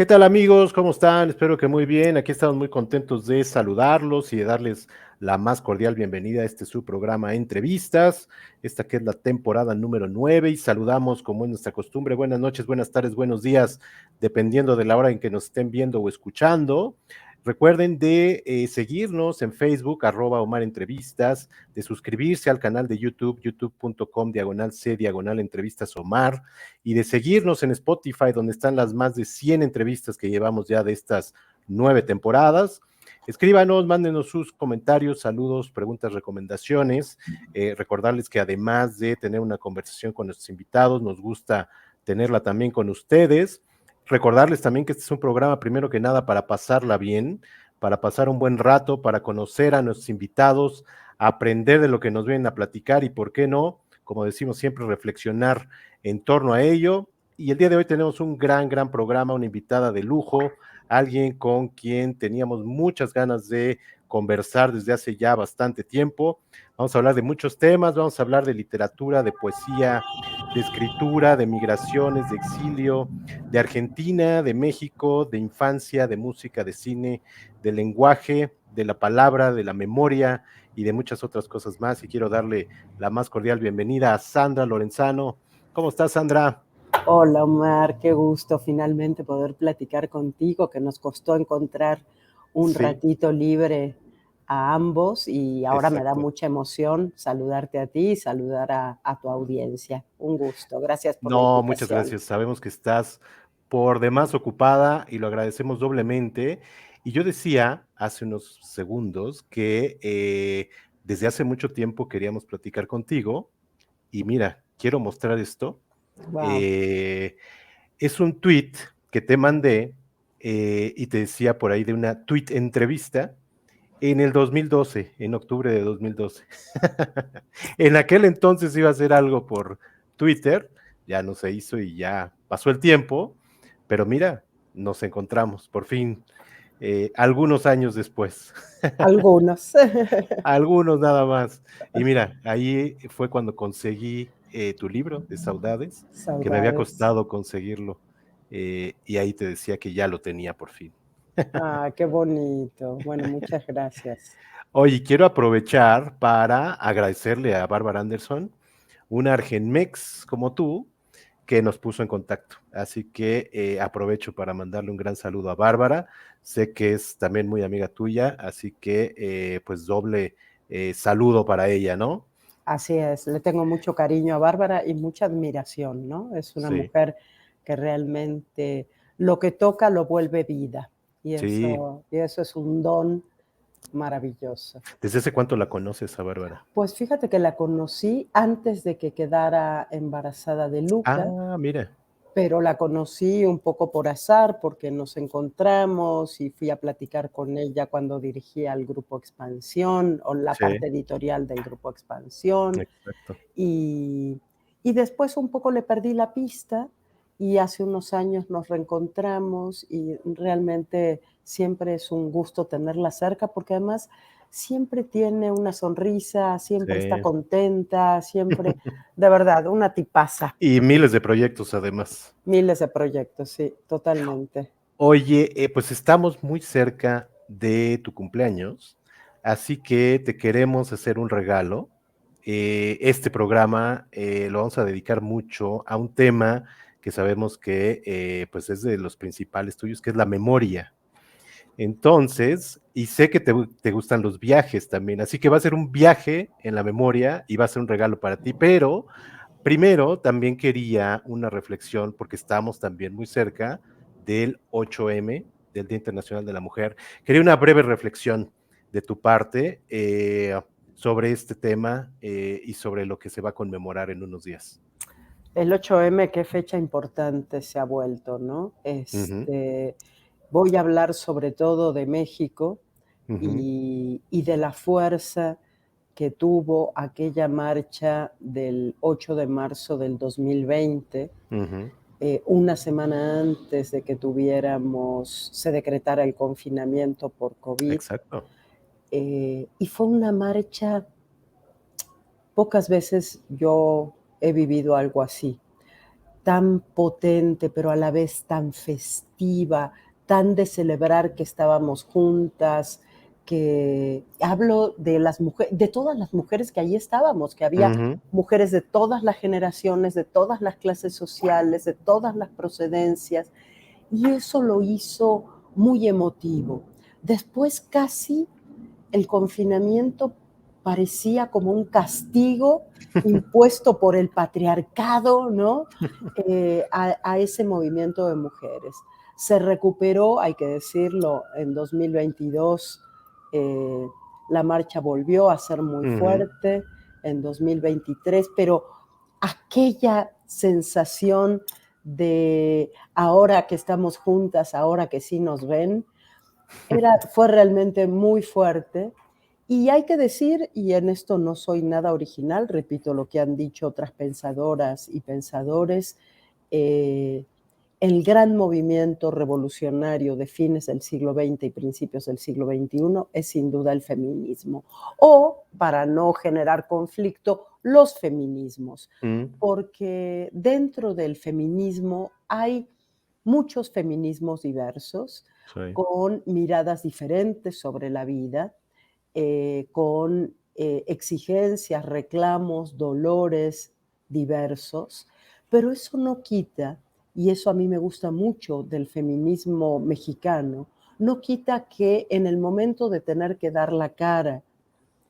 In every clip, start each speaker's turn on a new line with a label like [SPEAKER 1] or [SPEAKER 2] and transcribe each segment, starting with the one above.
[SPEAKER 1] ¿Qué tal amigos? ¿Cómo están? Espero que muy bien. Aquí estamos muy contentos de saludarlos y de darles la más cordial bienvenida a este su programa Entrevistas, esta que es la temporada número 9 y saludamos como es nuestra costumbre. Buenas noches, buenas tardes, buenos días, dependiendo de la hora en que nos estén viendo o escuchando. Recuerden de seguirnos en Facebook, @Omar Entrevistas, de suscribirse al canal de YouTube, youtube.com/C/Entrevistas Omar, y de seguirnos en Spotify, donde están las más de 100 entrevistas que llevamos ya de estas 9 temporadas. Escríbanos, mándenos sus comentarios, saludos, preguntas, recomendaciones. Recordarles que además de tener una conversación con nuestros invitados, nos gusta tenerla también con ustedes. Recordarles también que este es un programa, primero que nada, para pasarla bien, para pasar un buen rato, para conocer a nuestros invitados, aprender de lo que nos vienen a platicar y, ¿por qué no? Como decimos siempre, reflexionar en torno a ello. Y el día de hoy tenemos un gran programa, una invitada de lujo, alguien con quien teníamos muchas ganas de conversar desde hace ya bastante tiempo. Vamos a hablar de muchos temas, vamos a hablar de literatura, de poesía, de escritura, de migraciones, de exilio, de Argentina, de México, de infancia, de música, de cine, de lenguaje, de la palabra, de la memoria y de muchas otras cosas más. Y quiero darle la más cordial bienvenida a Sandra Lorenzano. ¿Cómo estás, Sandra?
[SPEAKER 2] Hola, Omar, qué gusto finalmente poder platicar contigo, que nos costó encontrar un
[SPEAKER 1] Sí,
[SPEAKER 2] ratito libre a ambos y ahora me da
[SPEAKER 1] exacto.
[SPEAKER 2] mucha emoción saludarte a ti y saludar a tu audiencia. Un gusto, gracias por la
[SPEAKER 1] No, muchas
[SPEAKER 2] invitación.
[SPEAKER 1] gracias. Sabemos que estás por demás ocupada y lo agradecemos doblemente. Y yo decía hace unos segundos que desde hace mucho tiempo queríamos platicar contigo y mira, quiero mostrar esto.
[SPEAKER 2] Wow,
[SPEAKER 1] Eh, es un tweet que te mandé y te decía por ahí de una tweet entrevista en el 2012, en octubre de 2012. En aquel entonces iba a hacer algo por Twitter, ya no se hizo y ya pasó el tiempo, pero mira, nos encontramos por fin, algunos años después.
[SPEAKER 2] algunos.
[SPEAKER 1] Algunos nada más. Y mira, ahí fue cuando conseguí tu libro de Saudades, que me había
[SPEAKER 2] Saudades.
[SPEAKER 1] costado conseguirlo, y ahí te decía que ya lo tenía por fin.
[SPEAKER 2] Ah, qué bonito. Bueno, muchas gracias.
[SPEAKER 1] Oye, quiero aprovechar para agradecerle a Bárbara Anderson, una argenmex como tú, que nos puso en contacto. Así que aprovecho para mandarle un gran saludo a Bárbara. Sé que es también muy amiga tuya, así que pues doble saludo para ella, ¿no?
[SPEAKER 2] Así es, le tengo mucho cariño a Bárbara y mucha admiración, ¿no? Es una
[SPEAKER 1] Sí,
[SPEAKER 2] mujer que realmente lo que toca lo vuelve vida
[SPEAKER 1] sí.
[SPEAKER 2] y eso es un don maravilloso.
[SPEAKER 1] ¿Desde hace cuánto la conoces a Bárbara?
[SPEAKER 2] Pues fíjate que la conocí antes de que quedara embarazada de Luca,
[SPEAKER 1] Ah, mira.
[SPEAKER 2] pero la conocí un poco por azar porque nos encontramos y fui a platicar con ella cuando dirigía el Grupo Expansión o la
[SPEAKER 1] Sí,
[SPEAKER 2] parte editorial del Grupo Expansión.
[SPEAKER 1] exacto.
[SPEAKER 2] Y y después un poco le perdí la pista, y hace unos años nos reencontramos, y realmente siempre es un gusto tenerla cerca, porque además siempre tiene una sonrisa, siempre está
[SPEAKER 1] Sí.
[SPEAKER 2] contenta, siempre de verdad, una tipaza.
[SPEAKER 1] Y miles de proyectos además.
[SPEAKER 2] Miles de proyectos, sí, totalmente.
[SPEAKER 1] Oye, pues estamos muy cerca de tu cumpleaños, así que te queremos hacer un regalo. Este programa lo vamos a dedicar mucho a un tema que sabemos que pues es de los principales tuyos, que es la memoria. Entonces, y sé que te gustan los viajes también, así que va a ser un viaje en la memoria y va a ser un regalo para ti, pero primero también quería una reflexión, porque estamos también muy cerca del 8M, del Día Internacional de la Mujer. Quería una breve reflexión de tu parte sobre este tema y sobre lo que se va a conmemorar en unos días.
[SPEAKER 2] El 8M, qué fecha importante se ha vuelto, ¿no?
[SPEAKER 1] Ujú,
[SPEAKER 2] Voy a hablar sobre todo de México
[SPEAKER 1] ujú,
[SPEAKER 2] y de la fuerza que tuvo aquella marcha del 8 de marzo del 2020,
[SPEAKER 1] ujú,
[SPEAKER 2] una semana antes de que se decretara el confinamiento por COVID.
[SPEAKER 1] exacto.
[SPEAKER 2] Y fue una marcha, pocas veces yo he vivido algo así, tan potente, pero a la vez tan festiva emotiva, tan de celebrar que estábamos juntas, que hablo de las mujeres, de todas las mujeres que allí estábamos, que había mujeres de todas las generaciones, de todas las clases sociales, de todas las procedencias, y eso lo hizo muy emotivo. Después casi el confinamiento parecía como un castigo impuesto por el patriarcado, ¿no? A ese movimiento de mujeres. Se recuperó, hay que decirlo, en 2022 la marcha volvió a ser muy fuerte, en 2023, pero aquella sensación de ahora que estamos juntas, ahora que sí nos ven, fue realmente muy fuerte. Y hay que decir, y en esto no soy nada original, repito lo que han dicho otras pensadoras y pensadores, el gran movimiento revolucionario de fines del siglo XX y principios del siglo XXI es sin duda el feminismo. O, para no generar conflicto, los feminismos. Porque dentro del feminismo hay muchos feminismos diversos, con miradas diferentes sobre la vida, con exigencias, reclamos, dolores diversos, pero eso no quita, y eso a mí me gusta mucho del feminismo mexicano, no quita que en el momento de tener que dar la cara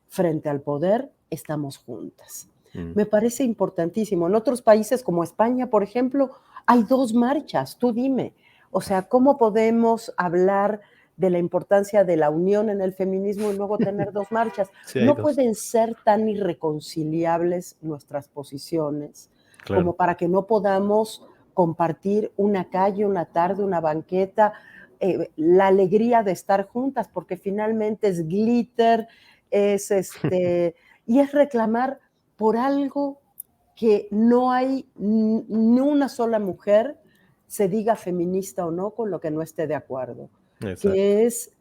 [SPEAKER 2] frente al poder, estamos juntas. Me parece importantísimo. En otros países como España, por ejemplo, hay 2 marchas, tú dime. O sea, ¿cómo podemos hablar de la importancia de la unión en el feminismo y luego tener 2 marchas?
[SPEAKER 1] Sí, hay
[SPEAKER 2] No
[SPEAKER 1] dos.
[SPEAKER 2] pueden ser tan irreconciliables nuestras posiciones como
[SPEAKER 1] Claro.
[SPEAKER 2] para que no podamos compartir una calle, una tarde, una banqueta, la alegría de estar juntas, porque finalmente es glitter, y es reclamar por algo que no hay ni una sola mujer, se diga feminista o no, con lo que no esté de acuerdo,
[SPEAKER 1] Exacto.
[SPEAKER 2] que es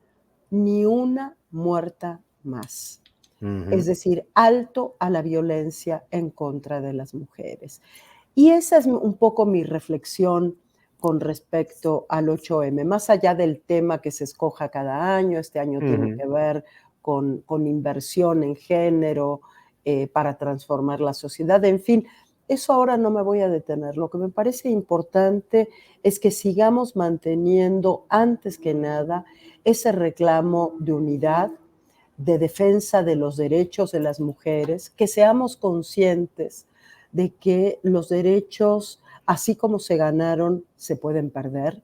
[SPEAKER 2] ni una muerta más. Es
[SPEAKER 1] Ujú.
[SPEAKER 2] decir, alto a la violencia en contra de las mujeres. Y esa es un poco mi reflexión con respecto al 8M, más allá del tema que se escoja cada año. Este año tiene
[SPEAKER 1] Ujú.
[SPEAKER 2] que ver con inversión en género para transformar la sociedad. En fin, eso ahora no me voy a detener. Lo que me parece importante es que sigamos manteniendo, antes que nada, ese reclamo de unidad, de defensa de los derechos de las mujeres, que seamos conscientes de que los derechos, así como se ganaron, se pueden perder.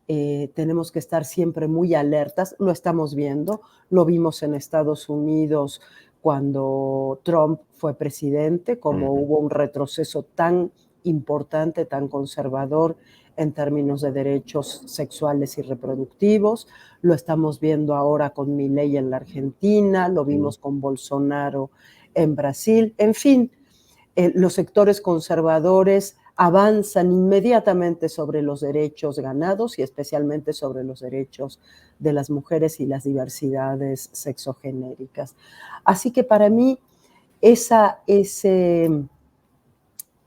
[SPEAKER 2] Tenemos que estar siempre muy alertas, lo estamos viendo, lo vimos en Estados Unidos cuando Trump fue presidente, como hubo un retroceso tan importante, tan conservador en términos de derechos sexuales y reproductivos, lo estamos viendo ahora con Milei en la Argentina, lo vimos con Bolsonaro en Brasil, en fin, los sectores conservadores avanzan inmediatamente sobre los derechos ganados y especialmente sobre los derechos de las mujeres y las diversidades sexogenéricas. Así que para mí esa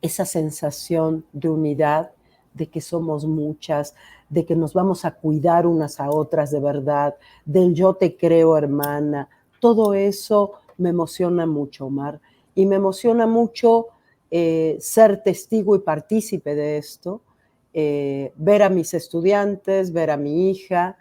[SPEAKER 2] sensación de unidad, de que somos muchas, de que nos vamos a cuidar unas a otras de verdad, del yo te creo, hermana, todo eso me emociona mucho, Omar, y me emociona mucho ser testigo y partícipe de esto, ver a mis estudiantes, ver a mi hija,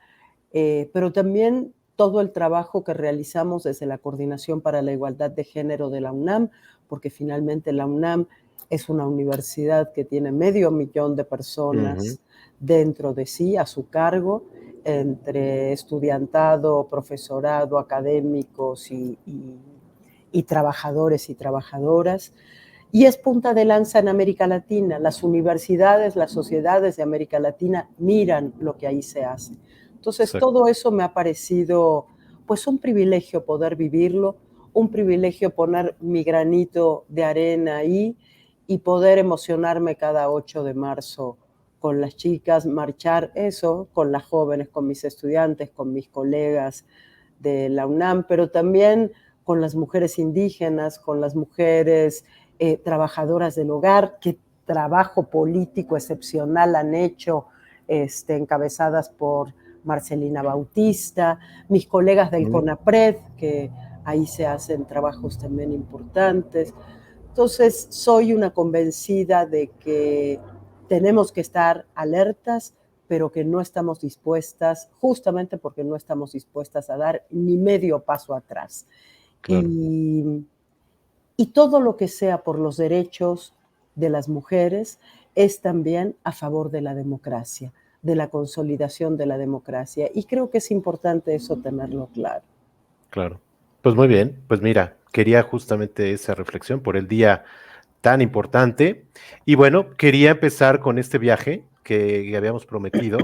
[SPEAKER 2] pero también todo el trabajo que realizamos desde la Coordinación para la Igualdad de Género de la UNAM, porque finalmente la UNAM es una universidad que tiene 500,000 de personas dentro de sí, a su cargo, entre estudiantado, profesorado, académicos y trabajadores y trabajadoras. Y es punta de lanza en América Latina. Las universidades, las sociedades de América Latina miran lo que ahí se hace. Entonces,
[SPEAKER 1] Exacto.
[SPEAKER 2] todo eso me ha parecido, pues, un privilegio poder vivirlo, un privilegio poner mi granito de arena ahí y poder emocionarme cada 8 de marzo con las chicas, marchar eso, con las jóvenes, con mis estudiantes, con mis colegas de la UNAM, pero también con las mujeres indígenas, con las mujeres trabajadoras del hogar, qué trabajo político excepcional han hecho encabezadas por Marcelina Bautista, mis colegas del CONAPRED, que ahí se hacen trabajos también importantes. Entonces, soy una convencida de que tenemos que estar alertas, pero que no estamos dispuestas, justamente porque no estamos dispuestas a dar ni medio paso atrás.
[SPEAKER 1] Claro.
[SPEAKER 2] Y todo lo que sea por los derechos de las mujeres es también a favor de la democracia, de la consolidación de la democracia. Y creo que es importante eso tenerlo claro.
[SPEAKER 1] Claro. Pues muy bien, pues mira, quería justamente esa reflexión por el día tan importante. Y bueno, quería empezar con este viaje que habíamos prometido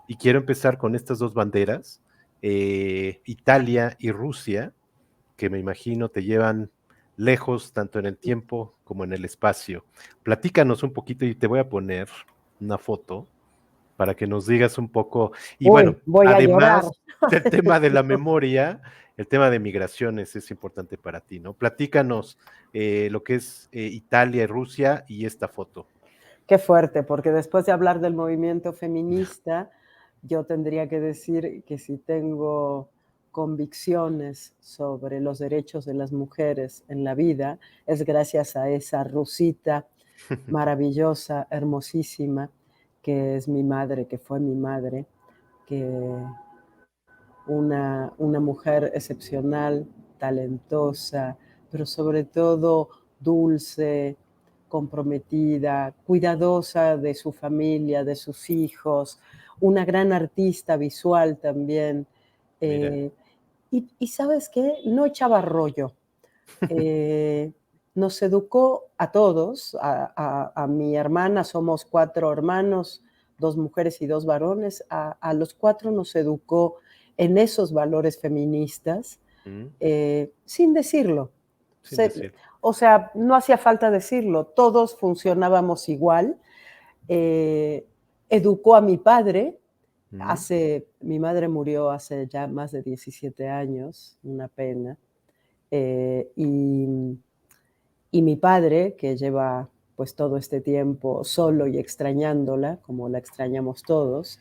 [SPEAKER 1] y quiero empezar con estas dos banderas, Italia y Rusia, que me imagino te llevan lejos tanto en el tiempo como en el espacio. Platícanos un poquito y te voy a poner una foto para que nos digas un poco. Y bueno,
[SPEAKER 2] Uy, voy a llorar.
[SPEAKER 1] además del tema de la memoria, el tema de migraciones es importante para ti, ¿no? Platícanos lo que es Italia y Rusia y esta foto.
[SPEAKER 2] Qué fuerte, porque después de hablar del movimiento feminista, yo tendría que decir que si tengo convicciones sobre los derechos de las mujeres en la vida, es gracias a esa rusita maravillosa, hermosísima, que es mi madre, que fue mi madre, que una mujer excepcional, talentosa, pero sobre todo dulce, comprometida, cuidadosa de su familia, de sus hijos, una gran artista visual también.
[SPEAKER 1] Mira.
[SPEAKER 2] Y ¿sabes qué? No echaba rollo. Eh, Nos educó a todos, a mi hermana, somos 4 hermanos, 2 mujeres y 2 varones, a los 4 nos educó en esos valores feministas, sin decirlo.
[SPEAKER 1] Sin decir.
[SPEAKER 2] O sea, no hacía falta decirlo, todos funcionábamos igual. Eh, Educó a mi padre, mi madre murió hace ya más de 17 años, una pena. Eh, y, y mi padre, que lleva pues todo este tiempo solo y extrañándola, como la extrañamos todos,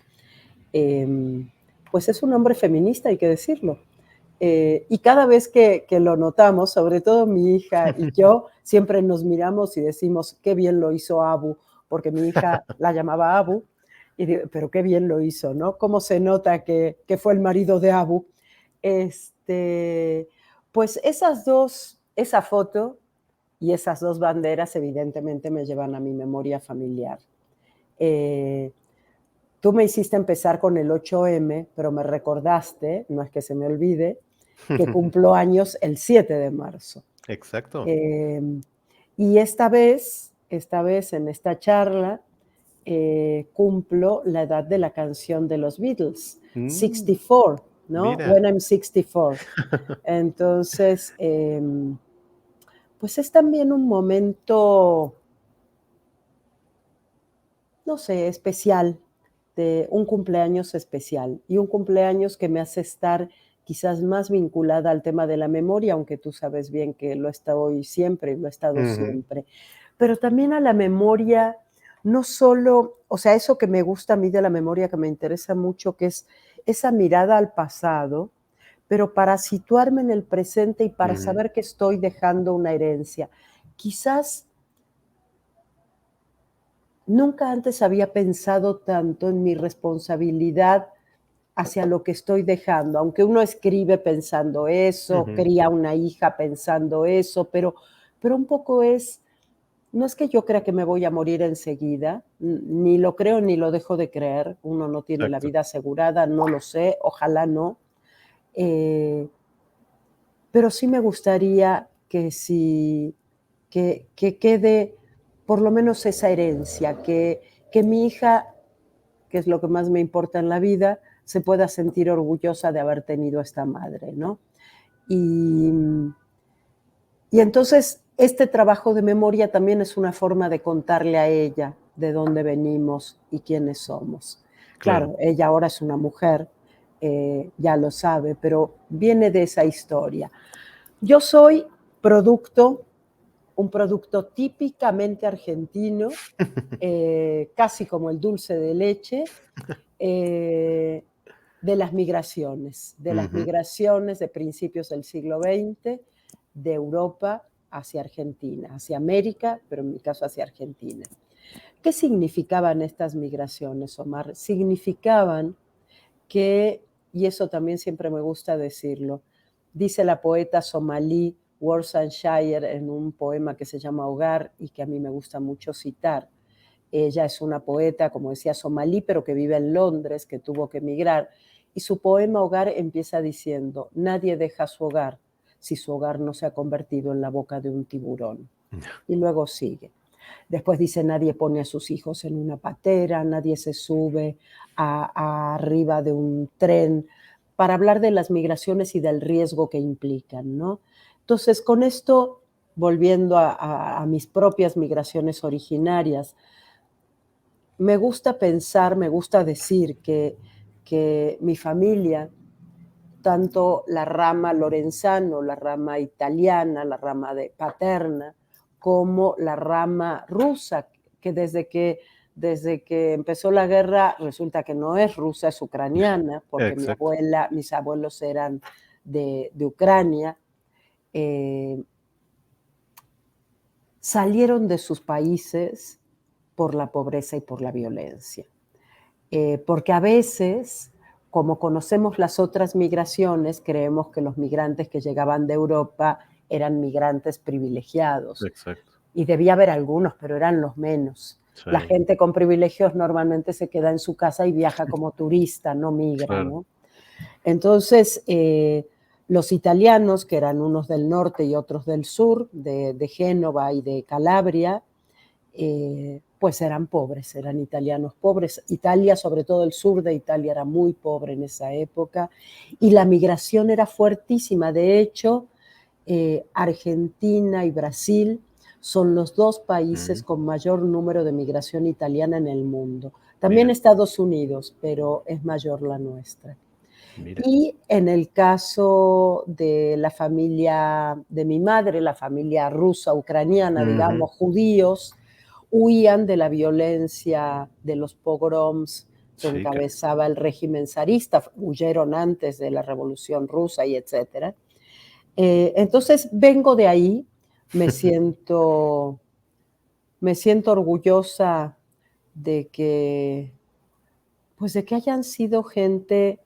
[SPEAKER 2] pues es un hombre feminista, hay que decirlo. Y cada vez que lo notamos, sobre todo mi hija y yo, siempre nos miramos y decimos, qué bien lo hizo Abu, porque mi hija la llamaba Abu, y digo, pero qué bien lo hizo, ¿no? ¿Cómo se nota que fue el marido de Abu? Pues esa foto y esas 2 banderas evidentemente me llevan a mi memoria familiar. Tú me hiciste empezar con el 8M, pero me recordaste, no es que se me olvide, que cumplo años el 7 de marzo.
[SPEAKER 1] Exacto.
[SPEAKER 2] Y esta vez en esta charla, cumplo la edad de la canción de los Beatles, 64, ¿no?
[SPEAKER 1] Mira.
[SPEAKER 2] When I'm 64. Entonces, pues es también un momento, no sé, especial, de un cumpleaños especial y un cumpleaños que me hace estar quizás más vinculada al tema de la memoria, aunque tú sabes bien que lo he estado siempre, lo he estado siempre, pero también a la memoria, no solo, o sea, eso que me gusta a mí de la memoria, que me interesa mucho, que es esa mirada al pasado, pero para situarme en el presente y para saber que estoy dejando una herencia. Quizás nunca antes había pensado tanto en mi responsabilidad hacia lo que estoy dejando, aunque uno escribe pensando eso, cría una hija pensando eso, pero un poco no es que yo crea que me voy a morir enseguida, ni lo creo ni lo dejo de creer, uno no tiene la
[SPEAKER 1] Exacto.
[SPEAKER 2] vida asegurada, no lo sé, ojalá no, pero sí me gustaría que quede por lo menos esa herencia, que mi hija, que es lo que más me importa en la vida, se pueda sentir orgullosa de haber tenido esta madre, ¿no? Y, y entonces este trabajo de memoria también es una forma de contarle a ella de dónde venimos y quiénes somos.
[SPEAKER 1] Claro.
[SPEAKER 2] Claro, ella ahora es una mujer, ya lo sabe, pero viene de esa historia. Yo soy producto un producto típicamente argentino, casi como el dulce de leche, de las migraciones, de principios del siglo XX, de Europa hacia Argentina, hacia América, pero en mi caso hacia Argentina. ¿Qué significaban estas migraciones, Omar? Significaban que, y eso también siempre me gusta decirlo, dice la poeta somalí Worcestershire en un poema que se llama Hogar y que a mí me gusta mucho citar. Ella es una poeta, como decía, somalí, pero que vive en Londres, que tuvo que emigrar. Y su poema Hogar empieza diciendo, nadie deja su hogar si su hogar no se ha convertido en la boca de un tiburón. Y luego sigue. Después dice, nadie pone a sus hijos en una patera, nadie se sube arriba de un tren, para hablar de las migraciones y del riesgo que implican, ¿no? Entonces, con esto, volviendo a mis propias migraciones originarias, me gusta pensar, me gusta decir que mi familia, tanto la rama lorenzano, la rama italiana, la rama de paterna, como la rama rusa, que desde que empezó la guerra resulta que no es rusa, es ucraniana, porque
[SPEAKER 1] Exacto.
[SPEAKER 2] mis abuelos eran de Ucrania, salieron de sus países por la pobreza y por la violencia. Porque a veces, como conocemos las otras migraciones, creemos que los migrantes que llegaban de Europa eran migrantes privilegiados.
[SPEAKER 1] Exacto.
[SPEAKER 2] Y debía haber algunos, pero eran los menos.
[SPEAKER 1] Sí.
[SPEAKER 2] La gente con privilegios normalmente se queda en su casa y viaja como turista, no migra,
[SPEAKER 1] Claro.
[SPEAKER 2] ¿no? Entonces, los italianos, que eran unos del norte y otros del sur, de Génova y de Calabria, pues eran pobres, eran italianos pobres. Italia, sobre todo el sur de Italia, era muy pobre en esa época y la migración era fuertísima. De hecho, Argentina y Brasil son los dos países con mayor número de migración italiana en el mundo. También
[SPEAKER 1] Mira.
[SPEAKER 2] Estados Unidos, pero es mayor la nuestra.
[SPEAKER 1] Mira.
[SPEAKER 2] Y en el caso de la familia de mi madre, la familia rusa, ucraniana, digamos, judíos, huían de la violencia de los pogroms que
[SPEAKER 1] Sí,
[SPEAKER 2] encabezaba el régimen zarista, huyeron antes de la Revolución Rusa y etcétera. Entonces vengo de ahí, me siento orgullosa de que, pues de que hayan sido gente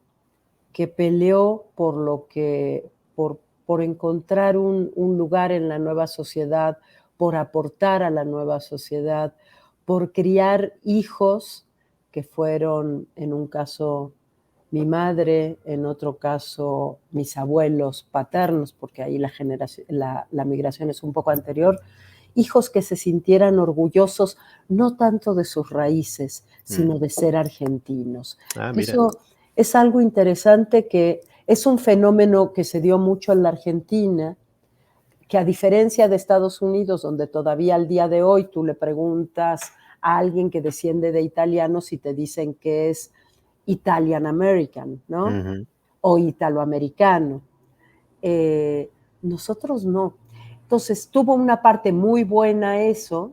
[SPEAKER 2] que peleó por encontrar un lugar en la nueva sociedad, por aportar a la nueva sociedad, por criar hijos que fueron, en un caso, mi madre, en otro caso, mis abuelos paternos, porque ahí la migración es un poco anterior, hijos que se sintieran orgullosos no tanto de sus raíces, sino de ser argentinos.
[SPEAKER 1] Ah, mira.
[SPEAKER 2] Eso es algo interesante, que es un fenómeno que se dio mucho en la Argentina, que a diferencia de Estados Unidos, donde todavía al día de hoy tú le preguntas a alguien que desciende de italianos y te dicen que es Italian American, ¿no? O italoamericano. Nosotros no. Entonces tuvo una parte muy buena eso,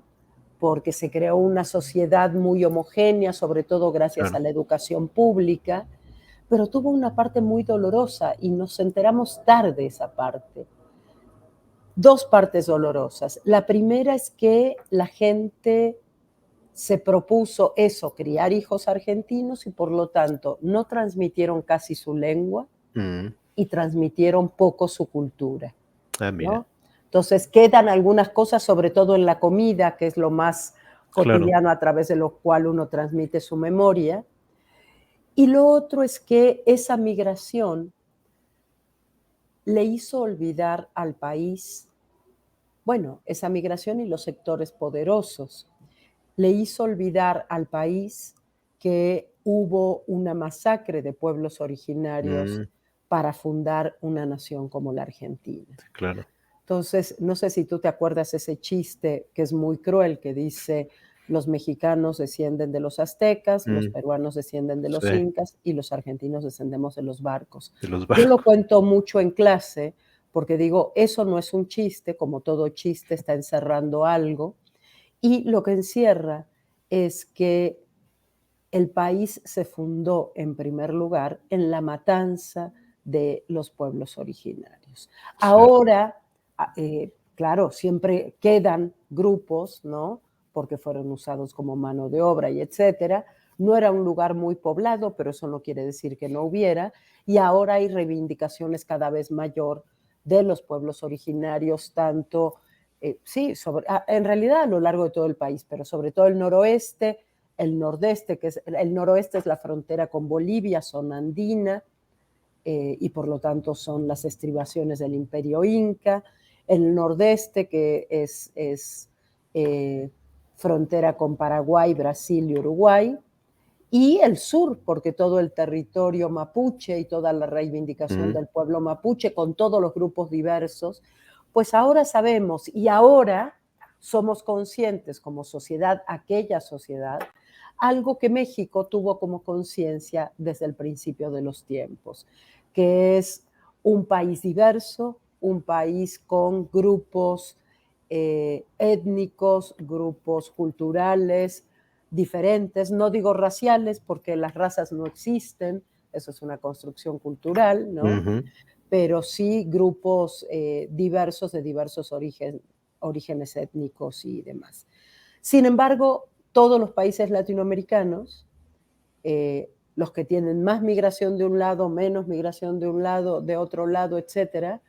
[SPEAKER 2] porque se creó una sociedad muy homogénea, sobre todo gracias a la educación pública, pero tuvo una parte muy dolorosa y nos enteramos tarde esa parte. Dos partes dolorosas. La primera es que la gente se propuso eso, criar hijos argentinos, y por lo tanto no transmitieron casi su lengua y transmitieron poco su cultura.
[SPEAKER 1] Ah, mira.
[SPEAKER 2] ¿No? Entonces quedan algunas cosas, sobre todo en la comida, que es lo más cotidiano a través de lo cual uno transmite su memoria. Y lo otro es que esa migración le hizo olvidar al país, bueno, esa migración y los sectores poderosos, le hizo olvidar al país que hubo una masacre de pueblos originarios para fundar una nación como la Argentina.
[SPEAKER 1] Claro.
[SPEAKER 2] Entonces, no sé si tú te acuerdas ese chiste que es muy cruel, que dice, los mexicanos descienden de los aztecas, los peruanos descienden de los incas y los argentinos descendemos de los barcos.
[SPEAKER 1] De los
[SPEAKER 2] Yo lo
[SPEAKER 1] barcos.
[SPEAKER 2] cuento mucho en clase porque digo, eso no es un chiste, como todo chiste está encerrando algo, y lo que encierra es que el país se fundó, en primer lugar, en la matanza de los pueblos originarios.
[SPEAKER 1] Cierto.
[SPEAKER 2] Ahora, claro, siempre quedan grupos, ¿no? Porque fueron usados como mano de obra y etcétera. No era un lugar muy poblado, pero eso no quiere decir que no hubiera. Y ahora hay reivindicaciones cada vez mayor de los pueblos originarios, tanto, sí, en realidad a lo largo de todo el país, pero sobre todo el noroeste, el nordeste, que es el noroeste es la frontera con Bolivia, zona andina, y por lo tanto son las estribaciones del imperio inca, el nordeste que es frontera con Paraguay, Brasil y Uruguay, y el sur, porque todo el territorio mapuche y toda la reivindicación del pueblo mapuche con todos los grupos diversos, pues ahora sabemos y ahora somos conscientes como sociedad, aquella sociedad, algo que México tuvo como conciencia desde el principio de los tiempos, que es un país diverso, un país con grupos étnicos, grupos culturales, diferentes, no digo raciales porque las razas no existen, eso es una construcción cultural, ¿no?
[SPEAKER 1] Ujú.
[SPEAKER 2] Pero sí grupos diversos de diversos orígenes étnicos y demás. Sin embargo, todos los países latinoamericanos, los que tienen más migración de un lado, menos migración de un lado, de otro lado, etcétera,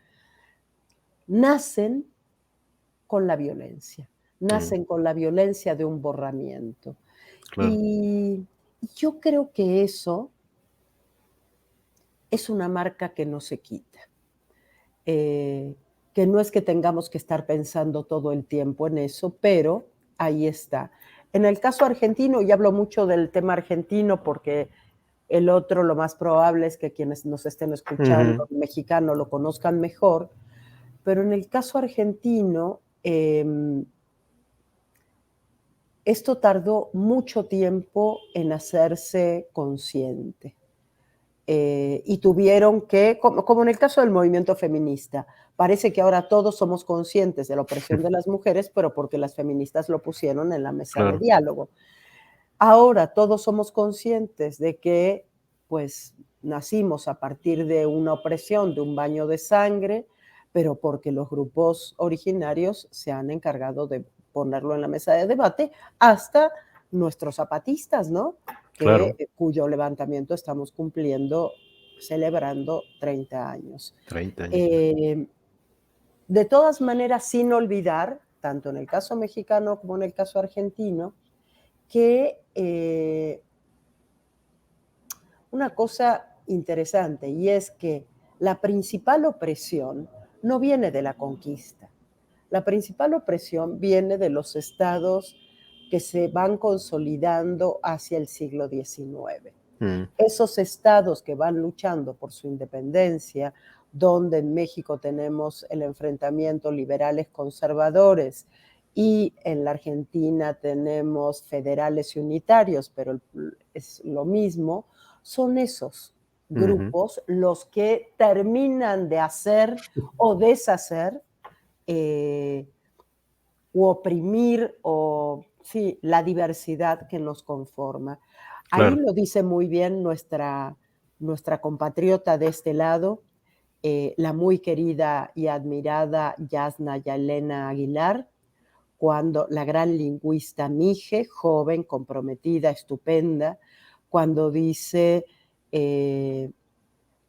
[SPEAKER 2] nacen con la violencia,
[SPEAKER 1] Mm,
[SPEAKER 2] nacen con la violencia de un borramiento.
[SPEAKER 1] claro.
[SPEAKER 2] Y yo creo que eso es una marca que no se quita, eh, que no es que tengamos que estar pensando todo el tiempo en eso, pero ahí está. En el caso argentino, y hablo mucho del tema argentino porque el otro lo más probable es que quienes nos estén escuchando,
[SPEAKER 1] Ujú.
[SPEAKER 2] mexicano, lo conozcan mejor, pero en el caso argentino, esto tardó mucho tiempo en hacerse consciente. Y tuvieron que, como en el caso del movimiento feminista, parece que ahora todos somos conscientes de la opresión de las mujeres, pero porque las feministas lo pusieron en la mesa de
[SPEAKER 1] Claro,
[SPEAKER 2] diálogo. Ahora todos somos conscientes de que, pues, nacimos a partir de una opresión, de un baño de sangre, pero porque los grupos originarios se han encargado de ponerlo en la mesa de debate, hasta nuestros zapatistas, ¿no?
[SPEAKER 1] claro.
[SPEAKER 2] Cuyo levantamiento estamos cumpliendo, celebrando 30 años.
[SPEAKER 1] 30 años.
[SPEAKER 2] Eh, de todas maneras, sin olvidar, tanto en el caso mexicano como en el caso argentino, que una cosa interesante, y es que la principal opresión no viene de la conquista. La principal opresión viene de los estados que se van consolidando hacia el siglo XIX.
[SPEAKER 1] Mm,
[SPEAKER 2] Esos estados que van luchando por su independencia, donde en México tenemos el enfrentamiento liberales conservadores y en la Argentina tenemos federales y unitarios, pero es lo mismo, son esos
[SPEAKER 1] ujú,
[SPEAKER 2] grupos los que terminan de hacer o deshacer eh, u oprimir o sí, la diversidad que nos conforma. Ahí
[SPEAKER 1] claro.
[SPEAKER 2] lo dice muy bien nuestra compatriota de este lado, la muy querida y admirada Yasna Yelena Aguilar, cuando la gran lingüista Mije, joven, comprometida, estupenda, cuando dice, eh,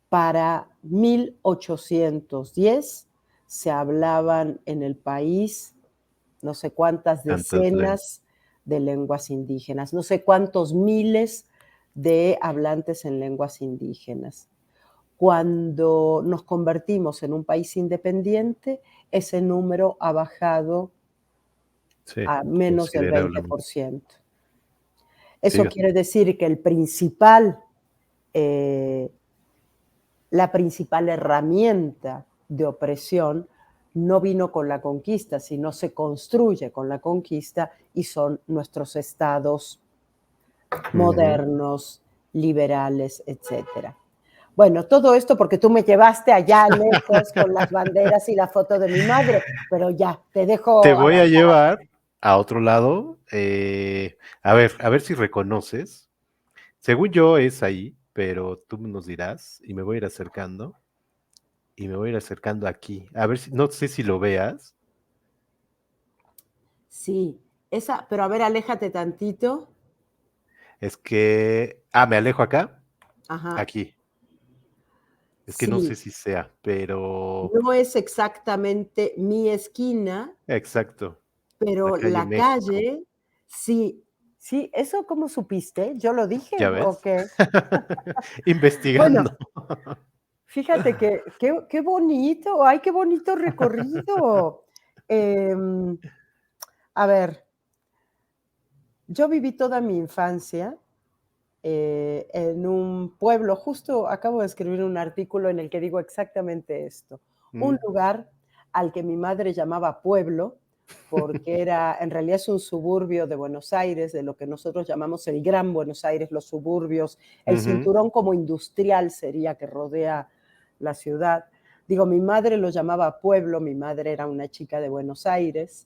[SPEAKER 2] para 1810 se hablaban en el país no sé cuántas
[SPEAKER 1] Tantas
[SPEAKER 2] decenas de lenguas indígenas, no sé cuántos miles de hablantes en lenguas indígenas. Cuando nos convertimos en un país independiente, ese número ha bajado
[SPEAKER 1] sí,
[SPEAKER 2] a menos del
[SPEAKER 1] considerablemente.
[SPEAKER 2] 20%.
[SPEAKER 1] Sí,
[SPEAKER 2] Eso quiere decir que eh, la principal herramienta de opresión no vino con la conquista, sino se construye con la conquista y son nuestros estados
[SPEAKER 1] ujú,
[SPEAKER 2] modernos, liberales, etcétera. Bueno, todo esto porque tú me llevaste allá lejos con las banderas y la foto de mi madre, pero ya, te
[SPEAKER 1] Te
[SPEAKER 2] dejo
[SPEAKER 1] voy a
[SPEAKER 2] avanzar.
[SPEAKER 1] llevar a otro lado. A ver si reconoces. Según yo es ahí, pero tú nos dirás y me voy a ir acercando y me voy a ir acercando aquí. A ver si, no sé si lo veas.
[SPEAKER 2] Sí, esa, pero a ver, aléjate tantito.
[SPEAKER 1] Es que, me alejo acá,
[SPEAKER 2] Ajá,
[SPEAKER 1] aquí. Es que no sé
[SPEAKER 2] sí,
[SPEAKER 1] si sea, pero
[SPEAKER 2] no es exactamente mi esquina,
[SPEAKER 1] exacto, la
[SPEAKER 2] pero
[SPEAKER 1] calle
[SPEAKER 2] la
[SPEAKER 1] México.
[SPEAKER 2] calle, sí, sí, ¿eso cómo supiste? ¿Yo lo dije
[SPEAKER 1] ¿Ya
[SPEAKER 2] o
[SPEAKER 1] ves?
[SPEAKER 2] qué?
[SPEAKER 1] Investigando.
[SPEAKER 2] Bueno, fíjate que qué bonito, ay, qué bonito recorrido. Em, a ver, yo viví toda mi infancia en un pueblo, justo acabo de escribir un artículo en el que digo exactamente esto, un
[SPEAKER 1] Mm,
[SPEAKER 2] lugar al que mi madre llamaba pueblo, porque era, en realidad es un suburbio de Buenos Aires, de lo que nosotros llamamos el Gran Buenos Aires, los suburbios, el
[SPEAKER 1] ujú,
[SPEAKER 2] cinturón como industrial sería que rodea la ciudad. Digo, mi madre lo llamaba pueblo, mi madre era una chica de Buenos Aires,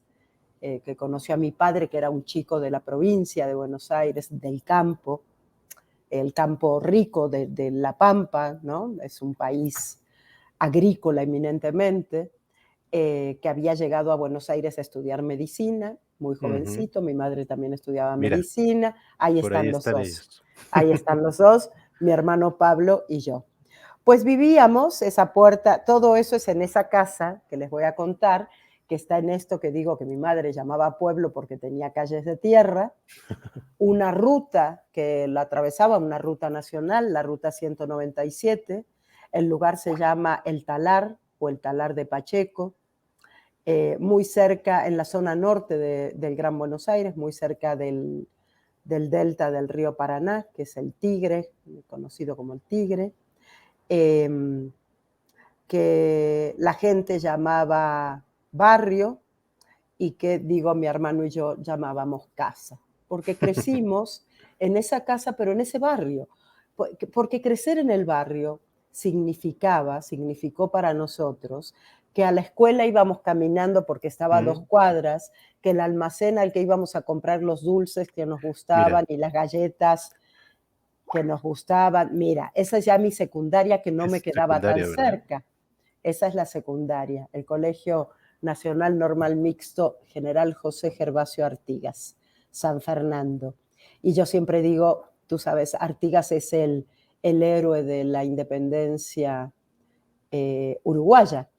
[SPEAKER 2] que conoció a mi padre, que era un chico de la provincia de Buenos Aires, del campo, el campo rico de La Pampa, ¿no? Es un país agrícola eminentemente, que había llegado a Buenos Aires a estudiar medicina, muy
[SPEAKER 1] ujú.
[SPEAKER 2] jovencito, mi madre también estudiaba
[SPEAKER 1] Mira,
[SPEAKER 2] medicina, ahí
[SPEAKER 1] por ahí
[SPEAKER 2] están los
[SPEAKER 1] están
[SPEAKER 2] dos,
[SPEAKER 1] ellos.
[SPEAKER 2] ahí están los dos, mi hermano Pablo y yo. Pues vivíamos esa puerta, todo eso es en esa casa que les voy a contar, que está en esto que digo que mi madre llamaba pueblo porque tenía calles de tierra, una ruta que la atravesaba, una ruta nacional, la ruta 197. El lugar se llama El Talar o el Talar de Pacheco, muy cerca, en la zona norte del Gran Buenos Aires, muy cerca del delta del río Paraná, que es el Tigre, conocido como el Tigre, eh, que la gente llamaba barrio y que, digo, mi hermano y yo llamábamos casa, porque crecimos en esa casa, pero en ese barrio, porque crecer en el barrio significó para nosotros que a la escuela íbamos caminando porque estaba a 2 cuadras, que el almacén al que íbamos a comprar los dulces que nos
[SPEAKER 1] Mira,
[SPEAKER 2] gustaban y las galletas que nos gustaban. Mira, esa es ya mi secundaria que no me
[SPEAKER 1] es
[SPEAKER 2] quedaba tan
[SPEAKER 1] secundaria, ¿verdad?
[SPEAKER 2] cerca. Esa es la secundaria, el Colegio Nacional Normal Mixto General José Gervasio Artigas, San Fernando. Y yo siempre digo, tú sabes, Artigas es el héroe de la independencia uruguaya.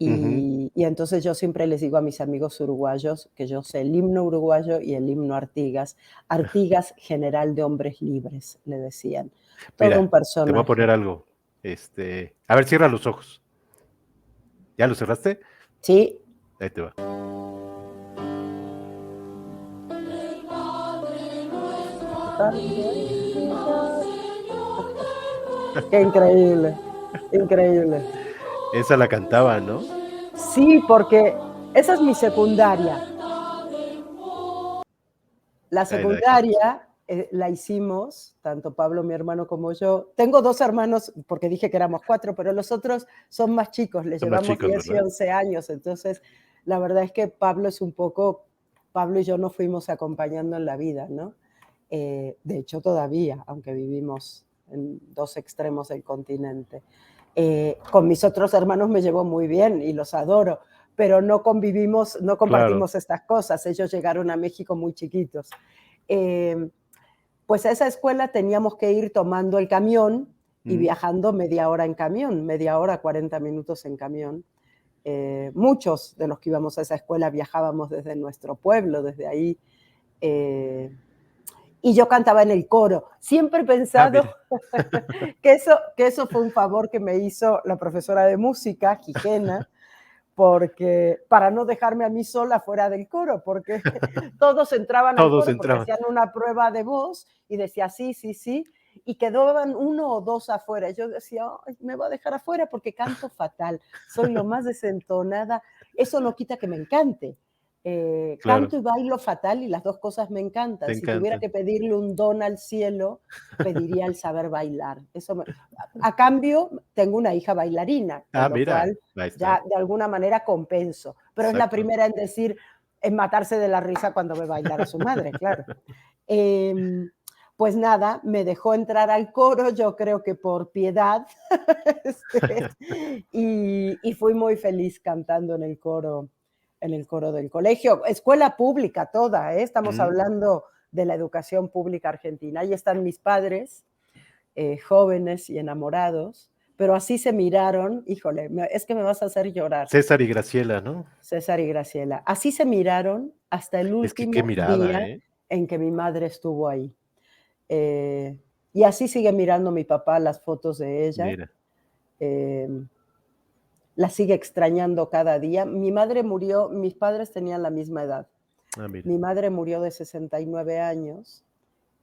[SPEAKER 1] Ujú.
[SPEAKER 2] Y entonces yo siempre les digo a mis amigos uruguayos que yo sé el himno uruguayo y el himno Artigas. Artigas, general de hombres libres, le decían. Todo un
[SPEAKER 1] Mira, te voy a
[SPEAKER 2] personaje.
[SPEAKER 1] poner algo. A ver, cierra los ojos. ¿Ya los cerraste?
[SPEAKER 2] Sí.
[SPEAKER 1] Ahí te va.
[SPEAKER 2] Qué increíble, increíble.
[SPEAKER 1] Esa la cantaba, ¿no?
[SPEAKER 2] Sí, porque esa es mi secundaria. La
[SPEAKER 1] Ahí la dejamos.
[SPEAKER 2] secundaria la hicimos, tanto Pablo, mi hermano, como yo. Tengo 2 hermanos, porque dije que éramos 4, pero los otros son más chicos, les
[SPEAKER 1] Son más
[SPEAKER 2] llevamos
[SPEAKER 1] chicos,
[SPEAKER 2] 10 y
[SPEAKER 1] ¿verdad?
[SPEAKER 2] 11 años. Entonces, la verdad es que Pablo es un poco, Pablo y yo nos fuimos acompañando en la vida, ¿no? De hecho, todavía, aunque vivimos en 2 extremos del continente. Con mis otros hermanos me llevo muy bien y los adoro, pero no convivimos, no
[SPEAKER 1] Claro.
[SPEAKER 2] compartimos estas cosas. Ellos llegaron a México muy chiquitos. Eh, pues a esa escuela teníamos que ir tomando el camión y
[SPEAKER 1] Mm,
[SPEAKER 2] viajando media hora en camión, media hora, 40 minutos en camión. Muchos de los que íbamos a esa escuela viajábamos desde nuestro pueblo, desde ahí. Eh, y yo cantaba en el coro. Siempre he pensado
[SPEAKER 1] mira.
[SPEAKER 2] que eso fue un favor que me hizo la profesora de música, Gigena, porque para no dejarme a mí sola fuera del coro, porque todos entraban al
[SPEAKER 1] Todos
[SPEAKER 2] coro porque
[SPEAKER 1] entraban.
[SPEAKER 2] hacían una prueba de voz y decía sí, sí, sí, y quedaban 1 o 2 afuera. Yo decía, "Ay, me va a dejar afuera porque canto fatal, soy lo más desentonada". Eso no quita que me encante,
[SPEAKER 1] Claro,
[SPEAKER 2] Canto y bailo fatal y las 2 cosas me
[SPEAKER 1] te
[SPEAKER 2] encantan. Si tuviera
[SPEAKER 1] encantan.
[SPEAKER 2] que pedirle un don al cielo, pediría el saber bailar. Eso me a cambio, tengo una hija bailarina,
[SPEAKER 1] Ah,
[SPEAKER 2] con lo
[SPEAKER 1] mira,
[SPEAKER 2] cual
[SPEAKER 1] ahí está.
[SPEAKER 2] ya de alguna manera compenso, pero es la
[SPEAKER 1] Exacto.
[SPEAKER 2] primera en decir en matarse de la risa cuando ve bailar a su madre, claro. Em, pues nada, me dejó entrar al coro, yo creo que por piedad, este, y fui muy feliz cantando en el coro del colegio, escuela pública toda, ¿eh? Estamos
[SPEAKER 1] Mm,
[SPEAKER 2] hablando de la educación pública argentina. Ahí están mis padres, jóvenes y enamorados, pero así se miraron, híjole, es que me vas a hacer llorar,
[SPEAKER 1] César y Graciela, ¿no?
[SPEAKER 2] César y Graciela. Así se miraron hasta el
[SPEAKER 1] Es que qué
[SPEAKER 2] último
[SPEAKER 1] mirada,
[SPEAKER 2] día
[SPEAKER 1] ¿eh?
[SPEAKER 2] en que mi madre estuvo ahí. Eh, y así sigue mirando mi papá las fotos de ella.
[SPEAKER 1] Mira.
[SPEAKER 2] Eh, la sigue extrañando cada día. Mi madre murió, mis padres tenían la misma edad.
[SPEAKER 1] Ah, mira.
[SPEAKER 2] Mi madre murió de 69 años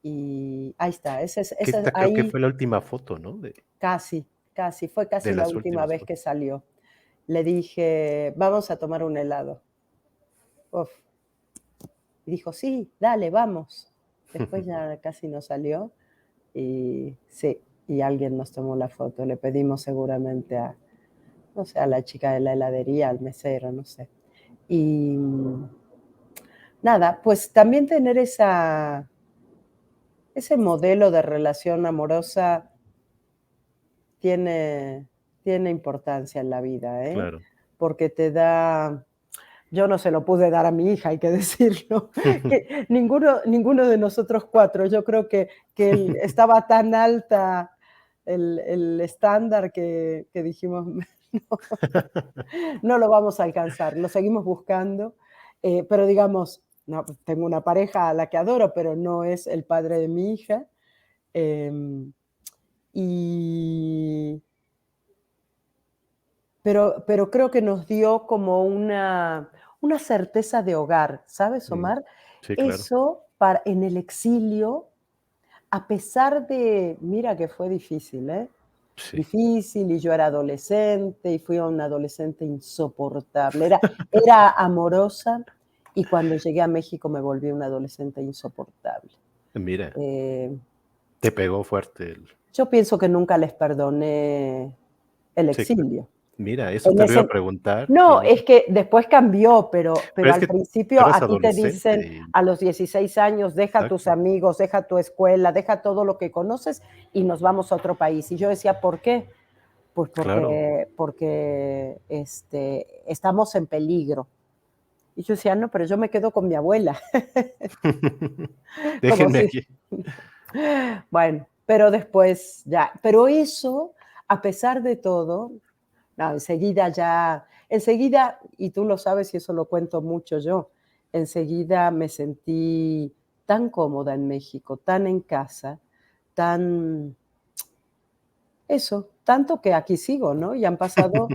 [SPEAKER 2] y ahí está,
[SPEAKER 1] Que
[SPEAKER 2] ese
[SPEAKER 1] esta creo que
[SPEAKER 2] ahí
[SPEAKER 1] fue la última foto, ¿no?
[SPEAKER 2] casi, casi, fue
[SPEAKER 1] De
[SPEAKER 2] casi la
[SPEAKER 1] las
[SPEAKER 2] última
[SPEAKER 1] últimas
[SPEAKER 2] vez que
[SPEAKER 1] fotos.
[SPEAKER 2] salió. Le dije, vamos a tomar un helado. Uf. Y dijo, sí, dale, vamos. Después ya casi no salió y sí, y alguien nos tomó la foto. Le pedimos seguramente a, no sé, a la chica de la heladería, al mesero, no sé. Y nada, pues también tener ese modelo de relación amorosa tiene, tiene importancia en la vida, ¿eh?
[SPEAKER 1] Claro.
[SPEAKER 2] Porque te da, yo no se lo pude dar a mi hija, hay que decirlo, que ninguno de nosotros cuatro, yo creo que estaba tan alta el estándar que dijimos, no, no lo vamos a alcanzar, lo seguimos buscando, pero digamos, no, pues tengo una pareja a la que adoro, pero no es el padre de mi hija. em, y, pero creo que nos dio como una certeza de hogar, ¿sabes,
[SPEAKER 1] Mm,
[SPEAKER 2] Omar?
[SPEAKER 1] sí, claro.
[SPEAKER 2] Eso para, en el exilio, a pesar de, mira que fue difícil, ¿eh?
[SPEAKER 1] Sí.
[SPEAKER 2] Difícil, y yo era adolescente, y fui una adolescente insoportable. Era amorosa, y cuando llegué a México me volví una adolescente insoportable.
[SPEAKER 1] Mira,
[SPEAKER 2] Eh,
[SPEAKER 1] te pegó fuerte el
[SPEAKER 2] yo pienso que nunca les perdoné el
[SPEAKER 1] sí, claro.
[SPEAKER 2] exilio.
[SPEAKER 1] Mira, eso
[SPEAKER 2] En
[SPEAKER 1] te lo iba a
[SPEAKER 2] ese
[SPEAKER 1] preguntar, que
[SPEAKER 2] No,
[SPEAKER 1] no
[SPEAKER 2] es que después cambió, pero
[SPEAKER 1] pero es
[SPEAKER 2] al
[SPEAKER 1] que tú
[SPEAKER 2] principio
[SPEAKER 1] eras
[SPEAKER 2] a ti te
[SPEAKER 1] adolescente
[SPEAKER 2] dicen
[SPEAKER 1] y
[SPEAKER 2] a los 16 años: "Deja a tus
[SPEAKER 1] exacto,
[SPEAKER 2] amigos, deja tu escuela, deja todo lo que conoces y nos vamos a otro país". Y yo decía: "¿Por qué?". Pues
[SPEAKER 1] claro.
[SPEAKER 2] porque, estamos en peligro. Y yo decía: "No, pero yo me quedo con mi abuela". Como
[SPEAKER 1] Déjenme
[SPEAKER 2] si
[SPEAKER 1] aquí.
[SPEAKER 2] bueno, pero después ya pero eso, a pesar de todo, no, enseguida, y tú lo sabes y eso lo cuento mucho yo, enseguida me sentí tan cómoda en México, tan en casa, tan eso, tanto que aquí sigo, ¿no? Y han pasado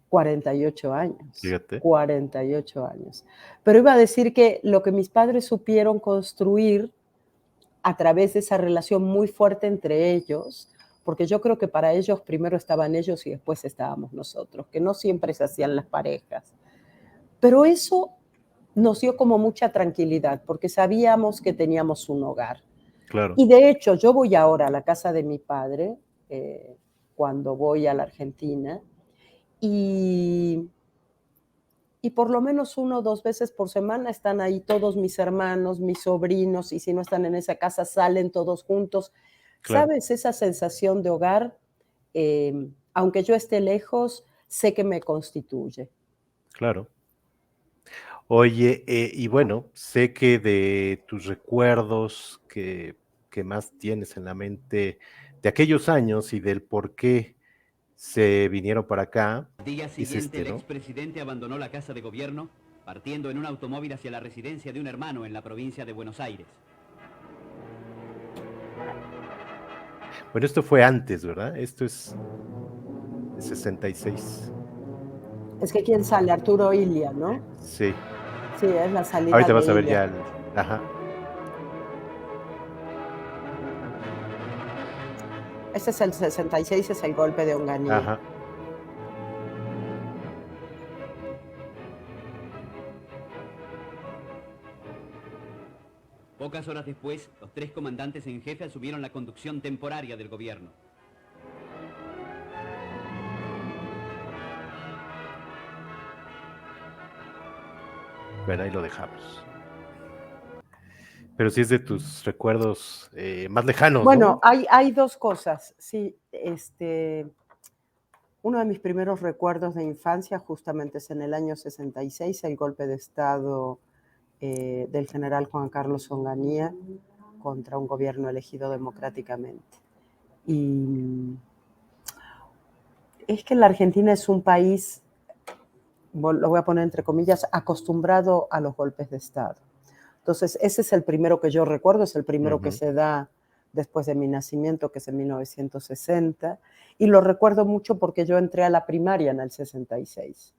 [SPEAKER 2] 48 años,
[SPEAKER 1] Fíjate,
[SPEAKER 2] 48 años. Pero iba a decir que lo que mis padres supieron construir a través de esa relación muy fuerte entre ellos, porque yo creo que para ellos primero estaban ellos y después estábamos nosotros, que no siempre se hacían las parejas. Pero eso nos dio como mucha tranquilidad, porque sabíamos que teníamos un hogar.
[SPEAKER 1] claro,
[SPEAKER 2] Y de hecho, yo voy ahora a la casa de mi padre, cuando voy a la Argentina, y y por lo menos 1 o 2 veces por semana están ahí todos mis hermanos, mis sobrinos, y si no están en esa casa, salen todos juntos.
[SPEAKER 1] claro,
[SPEAKER 2] ¿Sabes? Esa sensación de hogar, aunque yo esté lejos, sé que me constituye.
[SPEAKER 1] claro. Oye, y bueno, sé que de tus recuerdos que más tienes en la mente de aquellos años y del por qué se vinieron para acá,
[SPEAKER 3] Al día
[SPEAKER 1] es
[SPEAKER 3] siguiente, el
[SPEAKER 1] ¿no?
[SPEAKER 3] expresidente abandonó la casa de gobierno, partiendo en un automóvil hacia la residencia de un hermano en la provincia de Buenos Aires.
[SPEAKER 1] Bueno, esto fue antes, ¿verdad? Esto es de 66.
[SPEAKER 2] Es que ¿quién sale? Arturo Illia, ¿no?
[SPEAKER 1] Sí.
[SPEAKER 2] Sí, es la salida
[SPEAKER 1] Ahorita
[SPEAKER 2] de
[SPEAKER 1] vas a ver
[SPEAKER 2] Illia.
[SPEAKER 1] ya el ajá,
[SPEAKER 2] Ese es el 66, es el golpe de Onganía.
[SPEAKER 1] ajá,
[SPEAKER 3] Pocas horas después, los 3 comandantes en jefe asumieron la conducción temporaria del gobierno.
[SPEAKER 1] Bueno, ahí lo dejamos. Pero sí es de tus recuerdos más lejanos,
[SPEAKER 2] Bueno,
[SPEAKER 1] ¿no?
[SPEAKER 2] hay dos cosas. Sí, uno de mis primeros recuerdos de infancia justamente es en el año 66, el golpe de Estado del general Juan Carlos Onganía contra un gobierno elegido democráticamente. Y es que la Argentina es un país, lo voy a poner entre comillas, acostumbrado a los golpes de Estado. Entonces, ese es el primero que yo recuerdo, es el primero que se da después de mi nacimiento, que es en 1960, y lo recuerdo mucho porque yo entré a la primaria en el 66.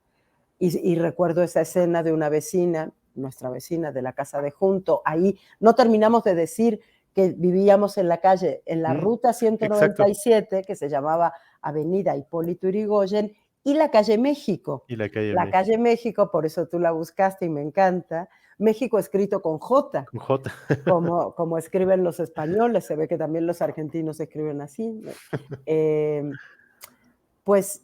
[SPEAKER 2] Y recuerdo esa escena de una vecina, nuestra vecina de la casa de junto, ahí no terminamos de decir que vivíamos en la calle, en la ruta 197, exacto, que se llamaba Avenida Hipólito Yrigoyen, y la calle México.
[SPEAKER 1] Y la calle
[SPEAKER 2] La
[SPEAKER 1] México.
[SPEAKER 2] calle México, por eso tú la buscaste y me encanta, México escrito con J.
[SPEAKER 1] Con J.
[SPEAKER 2] Como escriben los españoles, se ve que también los argentinos escriben así. Pues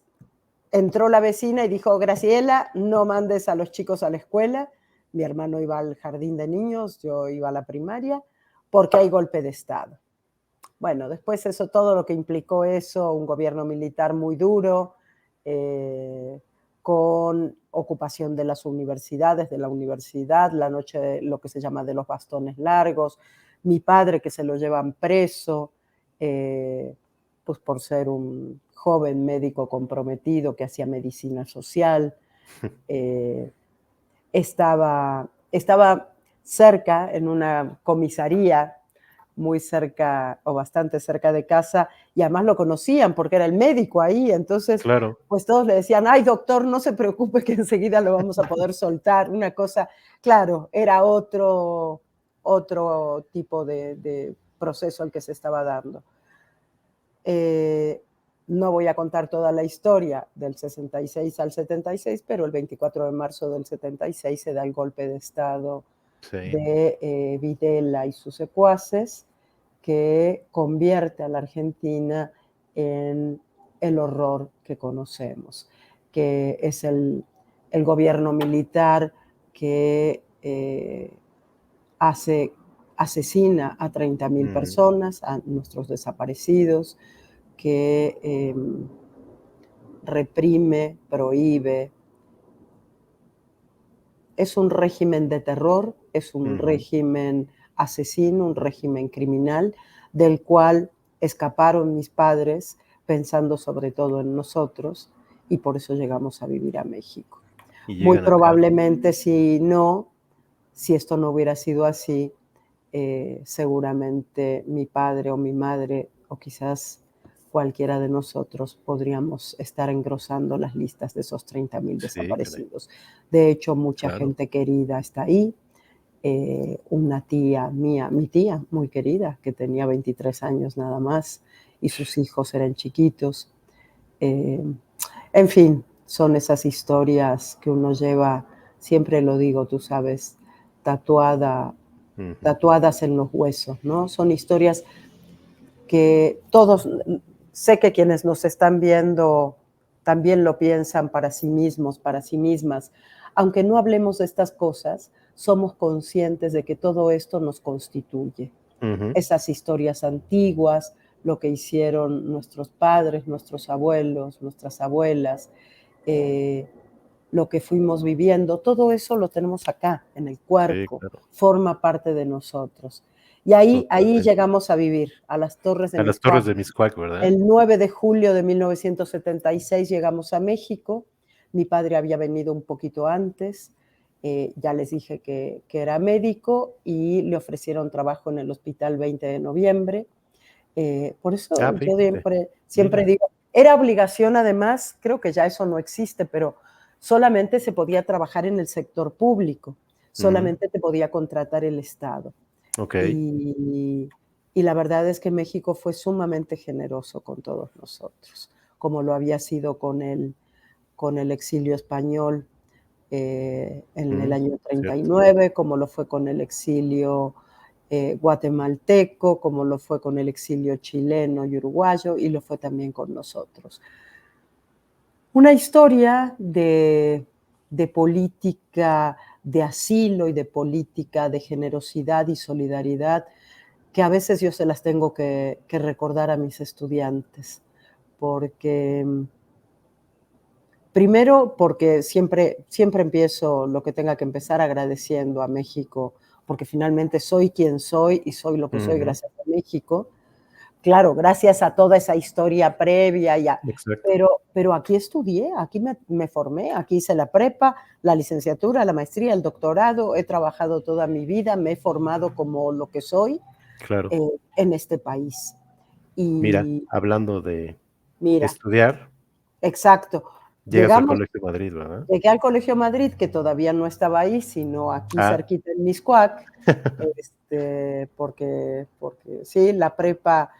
[SPEAKER 2] entró la vecina y dijo, Graciela, no mandes a los chicos a la escuela. Mi hermano iba al jardín de niños, yo iba a la primaria, porque hay golpe de Estado. Bueno, después eso, todo lo que implicó eso, un gobierno militar muy duro, con ocupación de las universidades, de la universidad, la noche de lo que se llama de los bastones largos, mi padre que se lo llevan preso, pues por ser un joven médico comprometido que hacía medicina social, estaba cerca en una comisaría muy cerca o bastante cerca de casa, y además lo conocían porque era el médico ahí, entonces
[SPEAKER 1] claro,
[SPEAKER 2] pues todos le decían, ay doctor, no se preocupe que enseguida lo vamos a poder soltar, una cosa, claro, era otro tipo de proceso el que se estaba dando. No voy a contar toda la historia del 66 al 76, pero el 24 de marzo del 76 se da el golpe de Estado de Videla y sus secuaces, que convierte a la Argentina en el horror que conocemos, que es el gobierno militar que asesina a 30.000 personas, a nuestros desaparecidos, que reprime, prohíbe. Es un régimen de terror, es un régimen asesino, un régimen criminal, del cual escaparon mis padres pensando sobre todo en nosotros, y por eso llegamos a vivir a México. Muy probablemente si esto no hubiera sido así, seguramente mi padre o mi madre, o quizás cualquiera de nosotros, podríamos estar engrosando las listas de esos 30.000 desaparecidos. De hecho, mucha gente querida está ahí. Una tía mía, mi tía muy querida, que tenía 23 años nada más, y sus hijos eran chiquitos. En fin, son esas historias que uno lleva, siempre lo digo, tú sabes, tatuadas en los huesos, ¿no? Son historias que todos, sé que quienes nos están viendo también lo piensan para sí mismos, para sí mismas. Aunque no hablemos de estas cosas, somos conscientes de que todo esto nos constituye. Esas historias antiguas, lo que hicieron nuestros padres, nuestros abuelos, nuestras abuelas, lo que fuimos viviendo, todo eso lo tenemos acá, en el cuerpo, forma parte de nosotros. Y ahí llegamos a vivir, a las Torres de Miscuac.
[SPEAKER 1] A las Torres de Miscuac, ¿verdad?
[SPEAKER 2] El 9 de julio de 1976 llegamos a México. Mi padre había venido un poquito antes. Ya les dije que era médico y le ofrecieron trabajo en el Hospital 20 de Noviembre. Por eso yo siempre digo, era obligación además, creo que ya eso no existe, pero solamente se podía trabajar en el sector público, solamente te podía contratar el Estado. Y la verdad es que México fue sumamente generoso con todos nosotros, como lo había sido con el exilio español en el año 39, como lo fue con el exilio guatemalteco, como lo fue con el exilio chileno y uruguayo, y lo fue también con nosotros. Una historia de política de asilo y de política de generosidad y solidaridad que a veces yo se las tengo que recordar a mis estudiantes, porque primero, porque siempre empiezo lo que tenga que empezar agradeciendo a México, porque finalmente soy quien soy y soy lo que soy gracias a México. Claro, gracias a toda esa historia previa,
[SPEAKER 1] Exacto.
[SPEAKER 2] pero aquí estudié, aquí me formé, aquí hice la prepa, la licenciatura, la maestría, el doctorado, he trabajado toda mi vida, me he formado como lo que soy
[SPEAKER 1] Claro.
[SPEAKER 2] en este país.
[SPEAKER 1] Mira,
[SPEAKER 2] Y
[SPEAKER 1] hablando de
[SPEAKER 2] mira,
[SPEAKER 1] estudiar,
[SPEAKER 2] exacto.
[SPEAKER 1] llegas al
[SPEAKER 2] Llegamos,
[SPEAKER 1] Colegio de Madrid, ¿verdad?
[SPEAKER 2] llegué al Colegio Madrid, que todavía no estaba ahí, sino aquí
[SPEAKER 1] Ah,
[SPEAKER 2] cerquita en Mixcoac, porque sí, la prepa,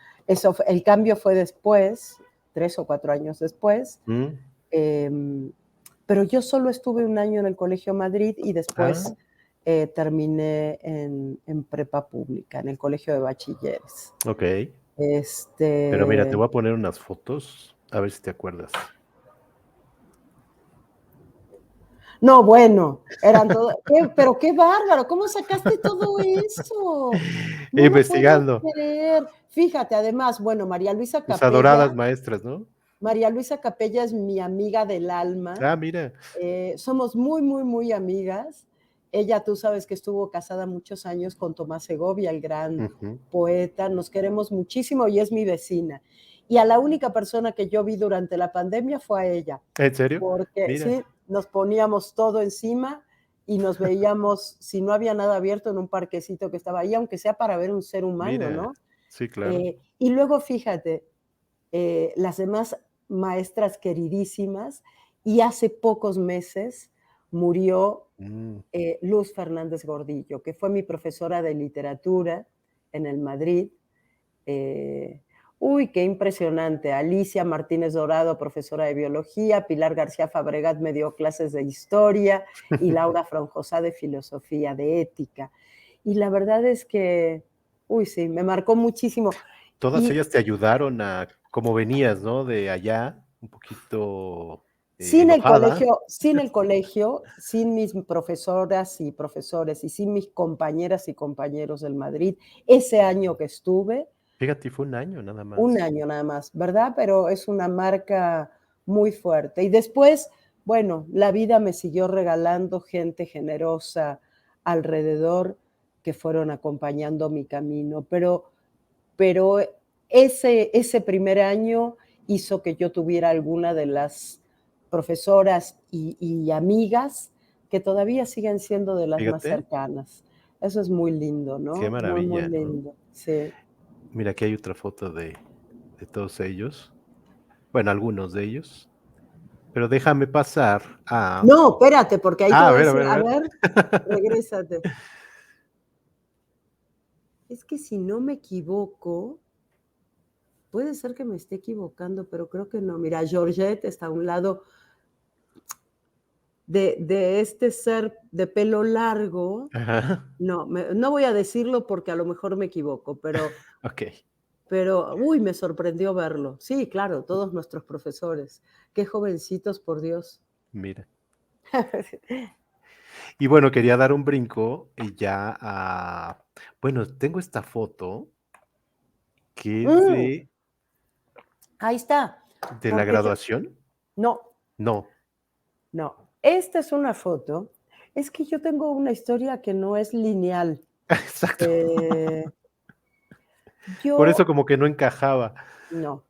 [SPEAKER 2] el cambio fue después, 3 o 4 años después,
[SPEAKER 1] mm,
[SPEAKER 2] em, pero yo solo estuve un año en el Colegio Madrid y después
[SPEAKER 1] ah,
[SPEAKER 2] terminé en prepa pública, en el Colegio de Bachilleres.
[SPEAKER 1] okey. Pero mira, te
[SPEAKER 2] Este,
[SPEAKER 1] voy a poner unas fotos, a ver si te acuerdas.
[SPEAKER 2] no, bueno, eran todo, pero qué bárbaro, ¿cómo sacaste todo eso? No lo puedo
[SPEAKER 1] Investigando,
[SPEAKER 2] creer. Fíjate, además, bueno,
[SPEAKER 1] tus adoradas maestras, ¿no?
[SPEAKER 2] María Luisa Capella es mi amiga del alma.
[SPEAKER 1] Ah, mira.
[SPEAKER 2] Somos muy, muy, muy amigas. Ella, tú sabes que estuvo casada muchos años con Tomás Segovia, el gran
[SPEAKER 1] Ujú.
[SPEAKER 2] poeta. Nos queremos muchísimo y es mi vecina. Y a la única persona que yo vi durante la pandemia fue a ella,
[SPEAKER 1] ¿En serio?
[SPEAKER 2] porque
[SPEAKER 1] Mira,
[SPEAKER 2] sí, nos poníamos todo encima y nos veíamos, si no había nada abierto, en un parquecito que estaba ahí, aunque sea para ver un ser humano,
[SPEAKER 1] mira.
[SPEAKER 2] ¿no?
[SPEAKER 1] Sí, claro.
[SPEAKER 2] Y luego, fíjate, las demás maestras queridísimas, y hace pocos meses murió
[SPEAKER 1] Mm,
[SPEAKER 2] Luz Fernández Gordillo, que fue mi profesora de literatura en el Madrid. Eh, Uy, qué impresionante. Alicia Martínez Dorado, profesora de biología, Pilar García Fabregat me dio clases de historia y Laura Fronjosa de filosofía, de ética. Y la verdad es que, uy, sí, me marcó muchísimo.
[SPEAKER 1] todas
[SPEAKER 2] Y
[SPEAKER 1] ellas te ayudaron a como venías, ¿no? De allá, un poquito,
[SPEAKER 2] sin el
[SPEAKER 1] enojada.
[SPEAKER 2] colegio, sin el colegio, sin mis profesoras y profesores y sin mis compañeras y compañeros del Madrid, ese año que estuve,
[SPEAKER 1] Fíjate, fue un año nada
[SPEAKER 2] un
[SPEAKER 1] más.
[SPEAKER 2] año nada más, ¿verdad? Pero es una marca muy fuerte. Y después, bueno, la vida me siguió regalando gente generosa alrededor que fueron acompañando mi camino, pero ese primer año hizo que yo tuviera alguna de las profesoras y amigas que todavía siguen siendo de las más
[SPEAKER 1] Fíjate,
[SPEAKER 2] cercanas. Eso es muy lindo,
[SPEAKER 1] qué
[SPEAKER 2] ¿no? Muy, muy
[SPEAKER 1] maravilla, ¿no?
[SPEAKER 2] lindo. Sí.
[SPEAKER 1] Mira, aquí hay otra foto de todos ellos. Bueno, algunos de ellos. Pero déjame pasar a
[SPEAKER 2] No, espérate, porque ahí te
[SPEAKER 1] ah,
[SPEAKER 2] voy a
[SPEAKER 1] a
[SPEAKER 2] decir,
[SPEAKER 1] ver, a
[SPEAKER 2] a
[SPEAKER 1] ver.
[SPEAKER 2] ver, regrésate. Es que si no me equivoco, puede ser que me esté equivocando, pero creo que no. Mira, Georgette está a un lado de este ser de pelo largo.
[SPEAKER 1] Ajá,
[SPEAKER 2] No, no voy a decirlo porque a lo mejor me equivoco,
[SPEAKER 1] okey,
[SPEAKER 2] uy, me sorprendió verlo. Sí, claro, todos nuestros profesores. Qué jovencitos, por Dios.
[SPEAKER 1] mira. Y bueno, quería dar un brinco y ya a bueno, tengo esta foto que es
[SPEAKER 2] Mm, ahí está,
[SPEAKER 1] de la
[SPEAKER 2] porque yo
[SPEAKER 1] graduación.
[SPEAKER 2] no,
[SPEAKER 1] No,
[SPEAKER 2] no, esta es una foto. Es que yo tengo una historia que no es lineal.
[SPEAKER 1] exacto.
[SPEAKER 2] Eh,
[SPEAKER 1] Por eso
[SPEAKER 2] yo
[SPEAKER 1] como que no encajaba.
[SPEAKER 2] no.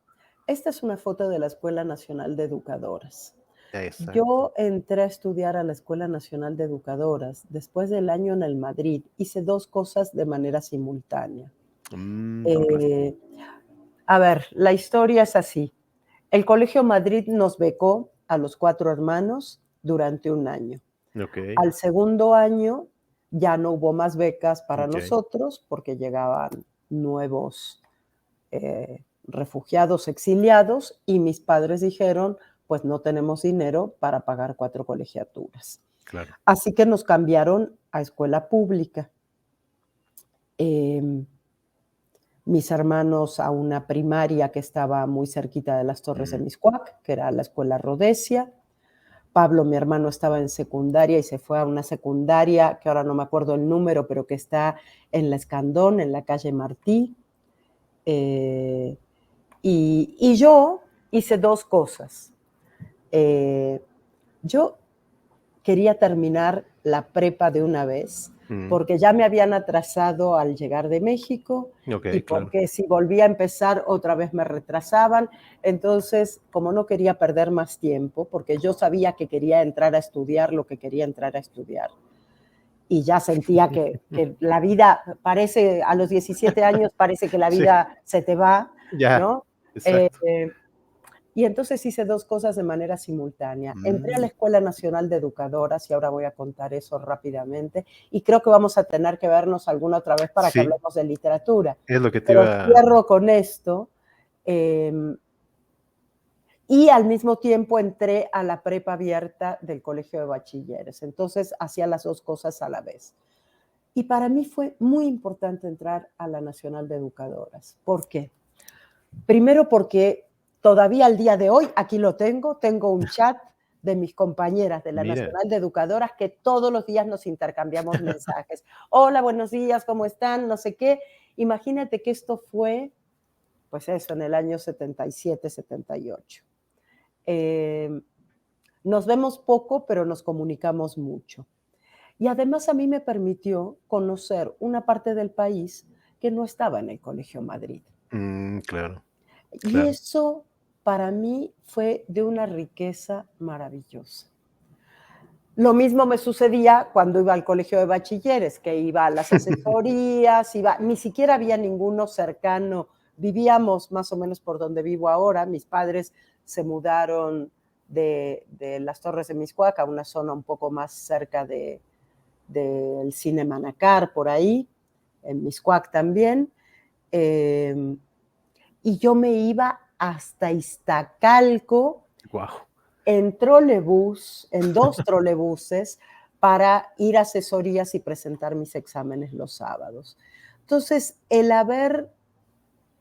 [SPEAKER 2] Esta es una foto de la Escuela Nacional de Educadoras.
[SPEAKER 1] Exacto.
[SPEAKER 2] Yo entré a estudiar a la Escuela Nacional de Educadoras después del año en el Madrid. Hice 2 cosas de manera simultánea.
[SPEAKER 1] Con razón.
[SPEAKER 2] Eh, a ver, la historia es así. El Colegio Madrid nos becó a los 4 hermanos durante un año.
[SPEAKER 1] Okey,
[SPEAKER 2] Al segundo año ya no hubo más becas para
[SPEAKER 1] okey,
[SPEAKER 2] nosotros porque llegaban nuevos refugiados, exiliados, y mis padres dijeron, pues no tenemos dinero para pagar 4 colegiaturas.
[SPEAKER 1] claro.
[SPEAKER 2] Así que nos cambiaron a escuela pública. mis hermanos a una primaria que estaba muy cerquita de las Torres de Miscuac, que era la escuela Rhodesia. Pablo, mi hermano, estaba en secundaria y se fue a una secundaria, que ahora no me acuerdo el número, pero que está en la Escandón, en la calle Martí. Y yo hice dos cosas. Yo quería terminar la prepa de una vez, porque ya me habían atrasado al llegar de México y porque si volvía a empezar otra vez me retrasaban. Entonces, como no quería perder más tiempo, porque yo sabía que quería entrar a estudiar lo que quería entrar a estudiar, y ya sentía que la vida parece, a los 17 años parece que la vida se te va, ¿no?
[SPEAKER 1] Exacto.
[SPEAKER 2] Y entonces hice dos cosas de manera simultánea. Entré a la Escuela Nacional de Educadoras, y ahora voy a contar eso rápidamente, y creo que vamos a tener que vernos alguna otra vez para que hablemos de literatura.
[SPEAKER 1] Es lo que te
[SPEAKER 2] Pero
[SPEAKER 1] iba...
[SPEAKER 2] cierro con esto, y al mismo tiempo entré a la prepa abierta del Colegio de Bachilleres. Entonces hacía las dos cosas a la vez. Y para mí fue muy importante entrar a la Nacional de Educadoras. ¿Por qué? Primero porque todavía al día de hoy, aquí lo tengo un chat de mis compañeras de la Nacional de Educadoras que todos los días nos intercambiamos mensajes. Hola, buenos días, ¿cómo están? No sé qué. Imagínate que esto fue, pues eso, en el año 77, 78. Nos vemos poco, pero nos comunicamos mucho. Y además a mí me permitió conocer una parte del país que no estaba en el Colegio Madrid.
[SPEAKER 1] Claro.
[SPEAKER 2] Y eso para mí fue de una riqueza maravillosa. Lo mismo me sucedía cuando iba al Colegio de Bachilleres, que iba a las asesorías, ni siquiera había ninguno cercano. Vivíamos más o menos por donde vivo ahora. Mis padres se mudaron de las Torres de Miscuac a una zona un poco más cerca del Cine Manacar, por ahí, en Miscuac también. Y yo me iba hasta Iztacalco, en trolebús, en 2 trolebuses, para ir a asesorías y presentar mis exámenes los sábados. Entonces, el haber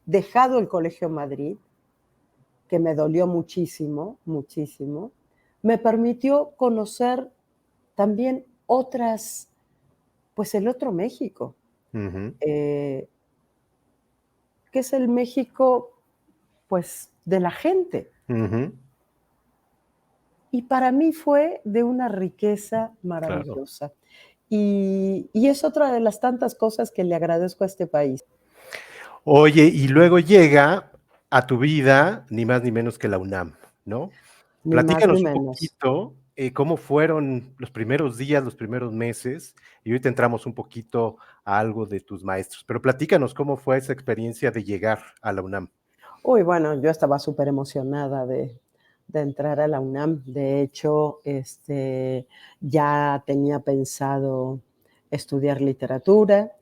[SPEAKER 2] dejado el Colegio Madrid, que me dolió muchísimo, muchísimo, me permitió conocer también otras, pues el otro México, que es el México, pues, de la gente. Y para mí fue de una riqueza maravillosa. Claro. Y es otra de las tantas cosas que le agradezco a este país.
[SPEAKER 1] Oye, y luego llega a tu vida ni más ni menos que la UNAM, ¿no?
[SPEAKER 2] Ni más
[SPEAKER 1] Platícanos
[SPEAKER 2] ni
[SPEAKER 1] un
[SPEAKER 2] menos.
[SPEAKER 1] poquito cómo fueron los primeros días, los primeros meses, y ahorita entramos un poquito a algo de tus maestros, pero platícanos cómo fue esa experiencia de llegar a la UNAM.
[SPEAKER 2] Uy, bueno, yo estaba súper emocionada de entrar a la UNAM. De hecho, ya tenía pensado estudiar literatura.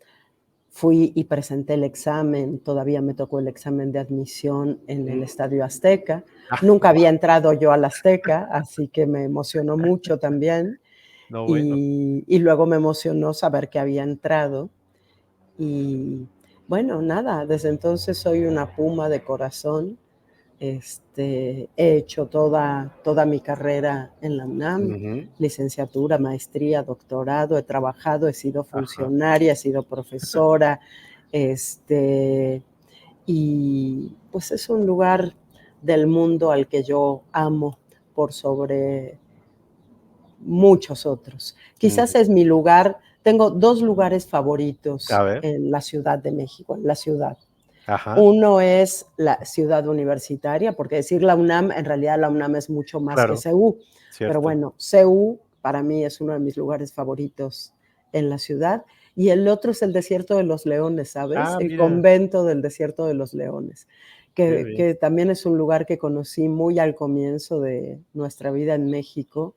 [SPEAKER 2] Fui y presenté el examen, todavía me tocó el examen de admisión en el Estadio Azteca. Nunca había entrado yo al Azteca, así que me emocionó mucho también.
[SPEAKER 1] No, bueno.
[SPEAKER 2] Y luego me emocionó saber que había entrado. Y bueno, nada, desde entonces soy una puma de corazón. He hecho toda mi carrera en la UNAM, licenciatura, maestría, doctorado, he trabajado, he sido funcionaria, he sido profesora, y pues es un lugar del mundo al que yo amo por sobre muchos otros. Quizás es mi lugar, tengo 2 lugares favoritos en la Ciudad de México, en la ciudad. Uno es la ciudad universitaria, porque decir la UNAM, en realidad la UNAM es mucho más que CU. Pero bueno, CU para mí es uno de mis lugares favoritos en la ciudad. Y el otro es el Desierto de los Leones, ¿sabes? El convento del Desierto de los Leones, que también es un lugar que conocí muy al comienzo de nuestra vida en México.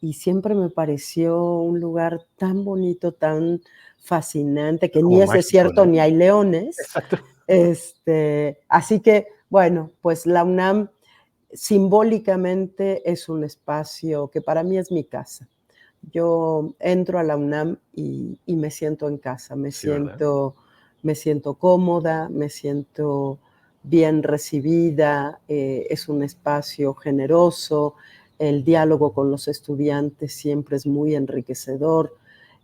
[SPEAKER 2] Y siempre me pareció un lugar tan bonito, tan fascinante, que ni es desierto, ni hay leones.
[SPEAKER 1] Exacto.
[SPEAKER 2] Así que, bueno, pues la UNAM simbólicamente es un espacio que para mí es mi casa. Yo entro a la UNAM y me siento en casa, me siento me siento cómoda, me siento bien recibida, es un espacio generoso, el diálogo con los estudiantes siempre es muy enriquecedor.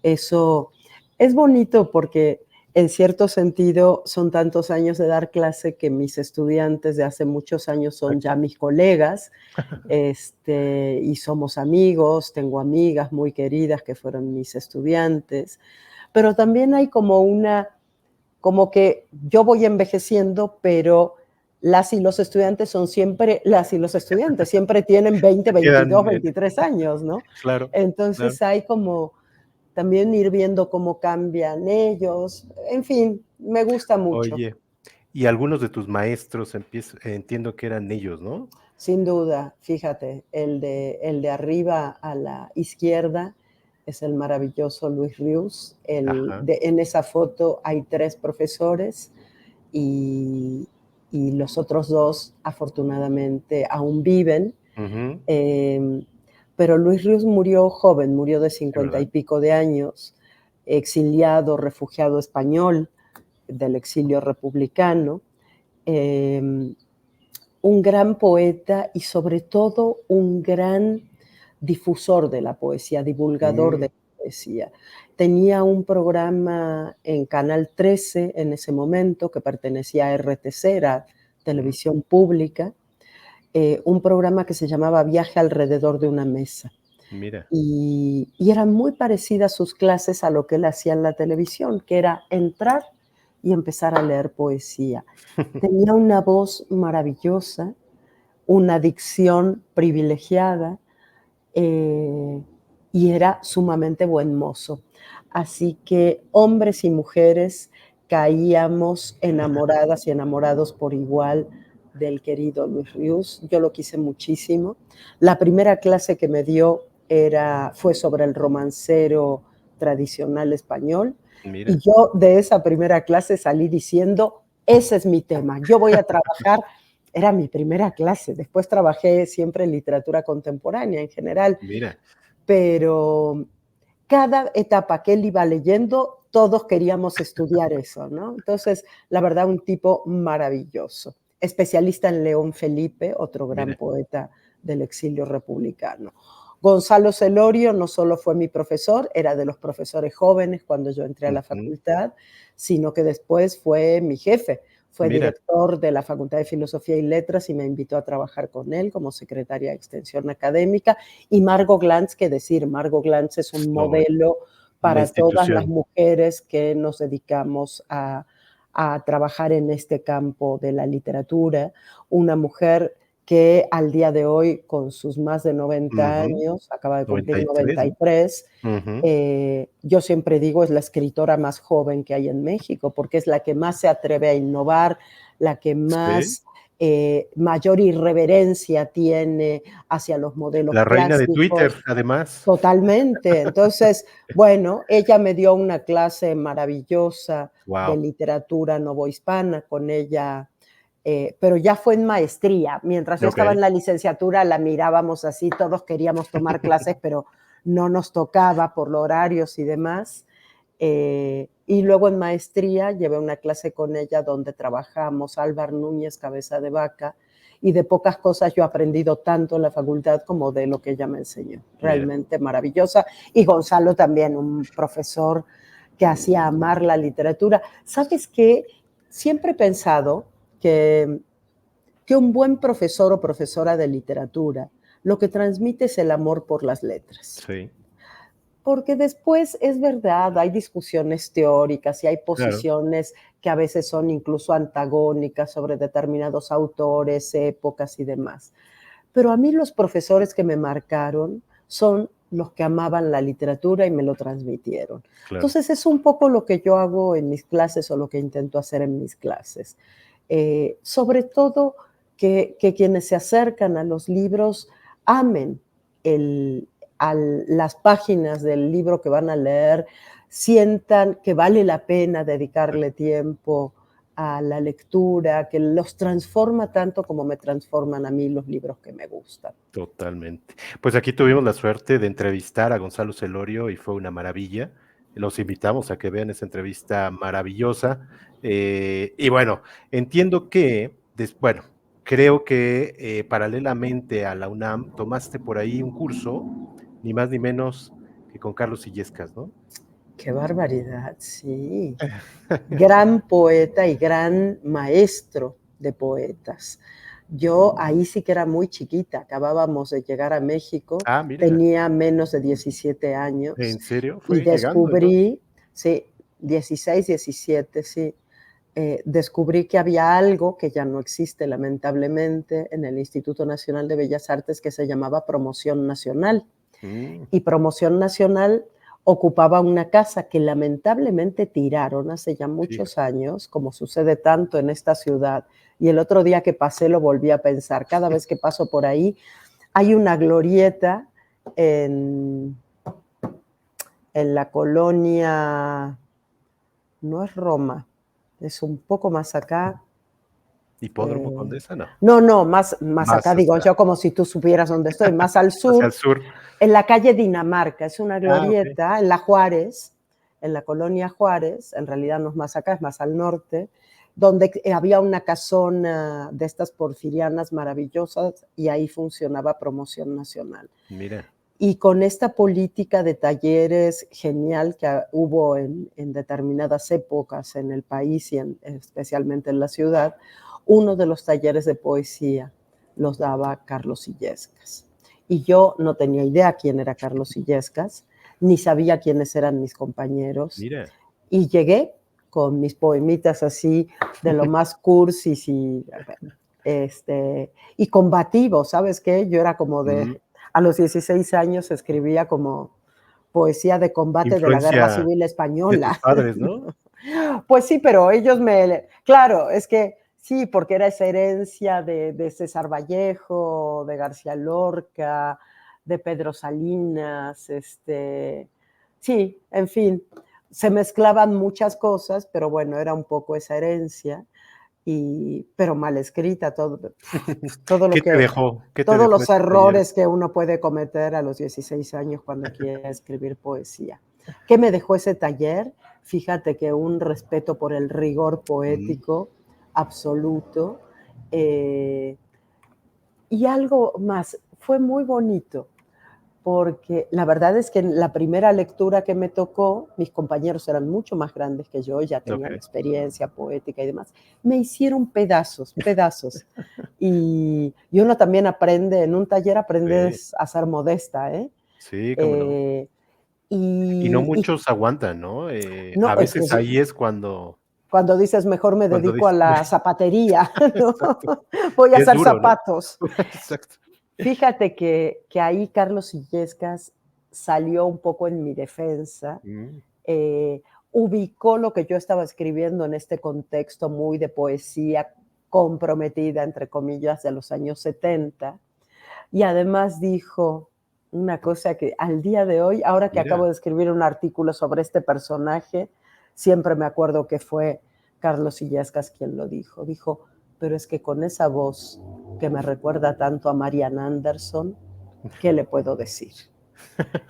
[SPEAKER 2] Eso es bonito porque en cierto sentido son tantos años de dar clase que mis estudiantes de hace muchos años son ya mis colegas, y somos amigos, tengo amigas muy queridas que fueron mis estudiantes, pero también hay como que yo voy envejeciendo, pero las y los estudiantes son siempre, las y los estudiantes siempre tienen 20,
[SPEAKER 1] Quedan,
[SPEAKER 2] 22, 23 años, ¿no?
[SPEAKER 1] claro, claro.
[SPEAKER 2] Entonces hay como también ir viendo cómo cambian ellos, en fin, me gusta mucho.
[SPEAKER 1] Oye, y algunos de tus maestros entiendo que eran ellos, ¿no?
[SPEAKER 2] Sin duda, fíjate, el de arriba a la izquierda es el maravilloso Luis Rius.
[SPEAKER 1] Ajá.
[SPEAKER 2] En esa foto hay 3 profesores y, y los otros 2 afortunadamente aún viven.
[SPEAKER 1] Ujú.
[SPEAKER 2] Eh, pero Luis Rius murió joven, murió de
[SPEAKER 1] De
[SPEAKER 2] 50 y
[SPEAKER 1] verdad.
[SPEAKER 2] pico de años, exiliado, refugiado español del exilio republicano. Eh, un gran poeta y sobre todo un gran difusor de la poesía, divulgador de
[SPEAKER 1] Mm,
[SPEAKER 2] la poesía. Tenía un programa en Canal 13 en ese momento que pertenecía a RTC, era
[SPEAKER 1] mm,
[SPEAKER 2] televisión pública, un programa que se llamaba Viaje alrededor de una mesa.
[SPEAKER 1] mira.
[SPEAKER 2] Y eran muy parecidas sus clases a lo que él hacía en la televisión, que era entrar y empezar a leer poesía. Tenía una voz maravillosa, una dicción privilegiada, eh, y era sumamente buen mozo. Así que hombres y mujeres caíamos enamoradas y enamorados por igual del querido Luis Rius. Yo lo quise muchísimo. La primera clase que me dio fue sobre el romancero tradicional español, y
[SPEAKER 1] Mira,
[SPEAKER 2] yo de esa primera clase salí diciendo, ese es mi tema, yo voy a trabajar. Era mi primera clase, después trabajé siempre en literatura contemporánea en general,
[SPEAKER 1] mira.
[SPEAKER 2] pero cada etapa que él iba leyendo, todos queríamos estudiar eso, ¿no? Entonces, la verdad, un tipo maravilloso. Especialista en León Felipe, otro gran
[SPEAKER 1] Mira.
[SPEAKER 2] poeta del exilio republicano. Gonzalo Celorio no solo fue mi profesor, era de los profesores jóvenes cuando yo entré a la
[SPEAKER 1] Ujú.
[SPEAKER 2] facultad, sino que después fue mi jefe. Fue
[SPEAKER 1] Mira,
[SPEAKER 2] director de la Facultad de Filosofía y Letras y me invitó a trabajar con él como secretaria de extensión académica. Y Margot Glantz, qué decir, Margot Glantz es un
[SPEAKER 1] no,
[SPEAKER 2] modelo
[SPEAKER 1] una
[SPEAKER 2] para todas las
[SPEAKER 1] institución.
[SPEAKER 2] mujeres que nos dedicamos a trabajar en este campo de la literatura. Una mujer que al día de hoy, con sus más de 90
[SPEAKER 1] Ujú.
[SPEAKER 2] años, acaba de cumplir
[SPEAKER 1] 93, ¿no?
[SPEAKER 2] 93,
[SPEAKER 1] Ujú.
[SPEAKER 2] yo siempre digo es la escritora más joven que hay en México, porque es la que más se atreve a innovar, la que
[SPEAKER 1] Sí,
[SPEAKER 2] más mayor irreverencia tiene hacia los modelos
[SPEAKER 1] la reina de Twitter,
[SPEAKER 2] clásicos.
[SPEAKER 1] además.
[SPEAKER 2] Totalmente. Entonces, bueno, ella me dio una clase maravillosa de
[SPEAKER 1] Wow,
[SPEAKER 2] literatura novohispana con ella, pero ya fue en maestría. Mientras yo estaba
[SPEAKER 1] okey.
[SPEAKER 2] en la licenciatura, la mirábamos así, todos queríamos tomar clases, pero no nos tocaba por los horarios y demás. Y luego en maestría llevé una clase con ella donde trabajamos Álvar Núñez, Cabeza de Vaca, y de pocas cosas yo he aprendido tanto en la facultad como de lo que ella me enseñó.
[SPEAKER 1] Mira,
[SPEAKER 2] Realmente maravillosa. Y Gonzalo también, un profesor que hacía amar la literatura. ¿Sabes qué? Siempre he pensado que, que un buen profesor o profesora de literatura lo que transmite es el amor por las letras.
[SPEAKER 1] sí,
[SPEAKER 2] Porque después es verdad, hay discusiones teóricas y hay
[SPEAKER 1] claro.
[SPEAKER 2] posiciones que a veces son incluso antagónicas sobre determinados autores, épocas y demás. Pero a mí los profesores que me marcaron son los que amaban la literatura y me lo transmitieron.
[SPEAKER 1] Claro.
[SPEAKER 2] Entonces es un poco lo que yo hago en mis clases o lo que intento hacer en mis clases. Sobre todo que quienes se acercan a los libros amen el, las páginas del libro que van a leer, sientan que vale la pena dedicarle tiempo a la lectura, que los transforma tanto como me transforman a mí los libros que me gustan.
[SPEAKER 1] Totalmente. Pues aquí tuvimos la suerte de entrevistar a Gonzalo Celorio y fue una maravilla. Los invitamos a que vean esa entrevista maravillosa. Y bueno, entiendo que, bueno, creo que paralelamente a la UNAM tomaste por ahí un curso, ni más ni menos que con Carlos Illescas, ¿no?
[SPEAKER 2] Qué barbaridad, sí. Gran poeta y gran maestro de poetas. Yo ahí sí que era muy chiquita, acabábamos de llegar a México,
[SPEAKER 1] Ah, mira,
[SPEAKER 2] tenía menos de 17 años
[SPEAKER 1] ¿en serio?
[SPEAKER 2] y
[SPEAKER 1] Fue llegando entonces.
[SPEAKER 2] descubrí, sí, 16, 17, sí, descubrí que había algo que ya no existe lamentablemente en el Instituto Nacional de Bellas Artes que se llamaba Promoción Nacional.
[SPEAKER 1] Mm,
[SPEAKER 2] Y Promoción Nacional ocupaba una casa que lamentablemente tiraron hace ya
[SPEAKER 1] hijo,
[SPEAKER 2] muchos años, como sucede tanto en esta ciudad. Y el otro día que pasé lo volví a pensar. Cada vez que paso por ahí, hay una glorieta en, en la colonia, no es Roma, es un poco más acá.
[SPEAKER 1] Hipódromo Condesa, no,
[SPEAKER 2] No, no, más
[SPEAKER 1] más
[SPEAKER 2] acá, digo
[SPEAKER 1] hasta
[SPEAKER 2] yo, como si tú supieras dónde estoy, más al
[SPEAKER 1] hacia el
[SPEAKER 2] sur,
[SPEAKER 1] sur.
[SPEAKER 2] en la calle Dinamarca, es una
[SPEAKER 1] Ah, ok.
[SPEAKER 2] glorieta, en la Juárez, en la colonia Juárez, en realidad no es más acá, es más al norte, donde había una casona de estas porfirianas maravillosas y ahí funcionaba Promoción Nacional.
[SPEAKER 1] Mira,
[SPEAKER 2] Y con esta política de talleres genial que hubo en determinadas épocas en el país y especialmente en la ciudad, uno de los talleres de poesía los daba Carlos Illescas. Y yo no tenía idea quién era Carlos Illescas, ni sabía quiénes eran mis compañeros.
[SPEAKER 1] mira.
[SPEAKER 2] Y llegué con mis poemitas así de lo más cursis y combativos, ¿sabes qué? Yo era como
[SPEAKER 1] Mm,
[SPEAKER 2] a los 16 años escribía como poesía de combate de la Guerra
[SPEAKER 1] influencia
[SPEAKER 2] Civil
[SPEAKER 1] de tus
[SPEAKER 2] Española.
[SPEAKER 1] padres, ¿no?
[SPEAKER 2] Pues sí, pero ellos claro, es que sí, porque era esa herencia de César Vallejo, de García Lorca, de Pedro Salinas, sí, en fin, se mezclaban muchas cosas, pero bueno, era un poco esa herencia, pero mal escrita, todo lo
[SPEAKER 1] ¿Qué te
[SPEAKER 2] que,
[SPEAKER 1] dejó? ¿Qué te
[SPEAKER 2] todos
[SPEAKER 1] dejó
[SPEAKER 2] los
[SPEAKER 1] ese taller?
[SPEAKER 2] errores que uno puede cometer a los 16 años cuando quiere escribir poesía. ¿Qué me dejó ese taller? Fíjate que un respeto por el rigor
[SPEAKER 1] Mm,
[SPEAKER 2] poético absoluto. eh, y algo más, fue muy bonito, porque la verdad es que en la primera lectura que me tocó, mis compañeros eran mucho más grandes que yo, ya tenían
[SPEAKER 1] okey.
[SPEAKER 2] experiencia poética y demás, me hicieron pedazos, pedazos. Y uno también aprende, en un taller
[SPEAKER 1] Sí,
[SPEAKER 2] aprendes a ser modesta, ¿eh?
[SPEAKER 1] sí, cómo no.
[SPEAKER 2] Eh,
[SPEAKER 1] Y no
[SPEAKER 2] y
[SPEAKER 1] muchos aguantan, ¿no?
[SPEAKER 2] no,
[SPEAKER 1] A
[SPEAKER 2] es que
[SPEAKER 1] veces ahí es
[SPEAKER 2] cuando dices, mejor me
[SPEAKER 1] cuando
[SPEAKER 2] dedico a
[SPEAKER 1] dices
[SPEAKER 2] la zapatería, ¿no?
[SPEAKER 1] exacto.
[SPEAKER 2] Voy a
[SPEAKER 1] Y es
[SPEAKER 2] hacer
[SPEAKER 1] duro, ¿no?
[SPEAKER 2] zapatos.
[SPEAKER 1] Exacto.
[SPEAKER 2] Fíjate que ahí Carlos Illescas salió un poco en mi defensa,
[SPEAKER 1] Mm,
[SPEAKER 2] eh, ubicó lo que yo estaba escribiendo en este contexto muy de poesía comprometida, entre comillas, de los años 70, y además dijo una cosa que al día de hoy, ahora que acabo
[SPEAKER 1] mira,
[SPEAKER 2] de escribir un artículo sobre este personaje, siempre me acuerdo que fue Carlos Illescas quien lo dijo. Dijo, pero es que con esa voz que me recuerda tanto a Marian Anderson, ¿qué le puedo decir?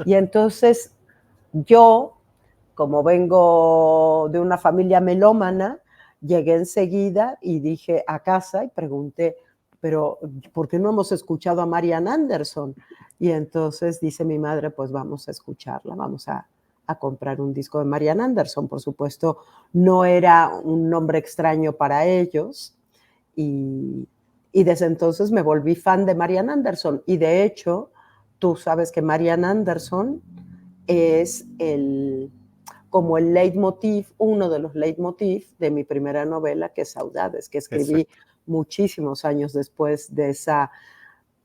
[SPEAKER 2] Y entonces yo, como vengo de una familia melómana, llegué enseguida y dije a casa y pregunté, pero ¿por qué no hemos escuchado a Marian Anderson? Y entonces dice mi madre, pues vamos a escucharla, vamos a comprar un disco de Marian Anderson. Por supuesto, no era un nombre extraño para ellos y, y desde entonces me volví fan de Marian Anderson. Y de hecho, tú sabes que Marian Anderson es como el leitmotiv, uno de los leitmotiv de mi primera novela, que es Saudades, que escribí
[SPEAKER 1] exacto.
[SPEAKER 2] muchísimos años después de esa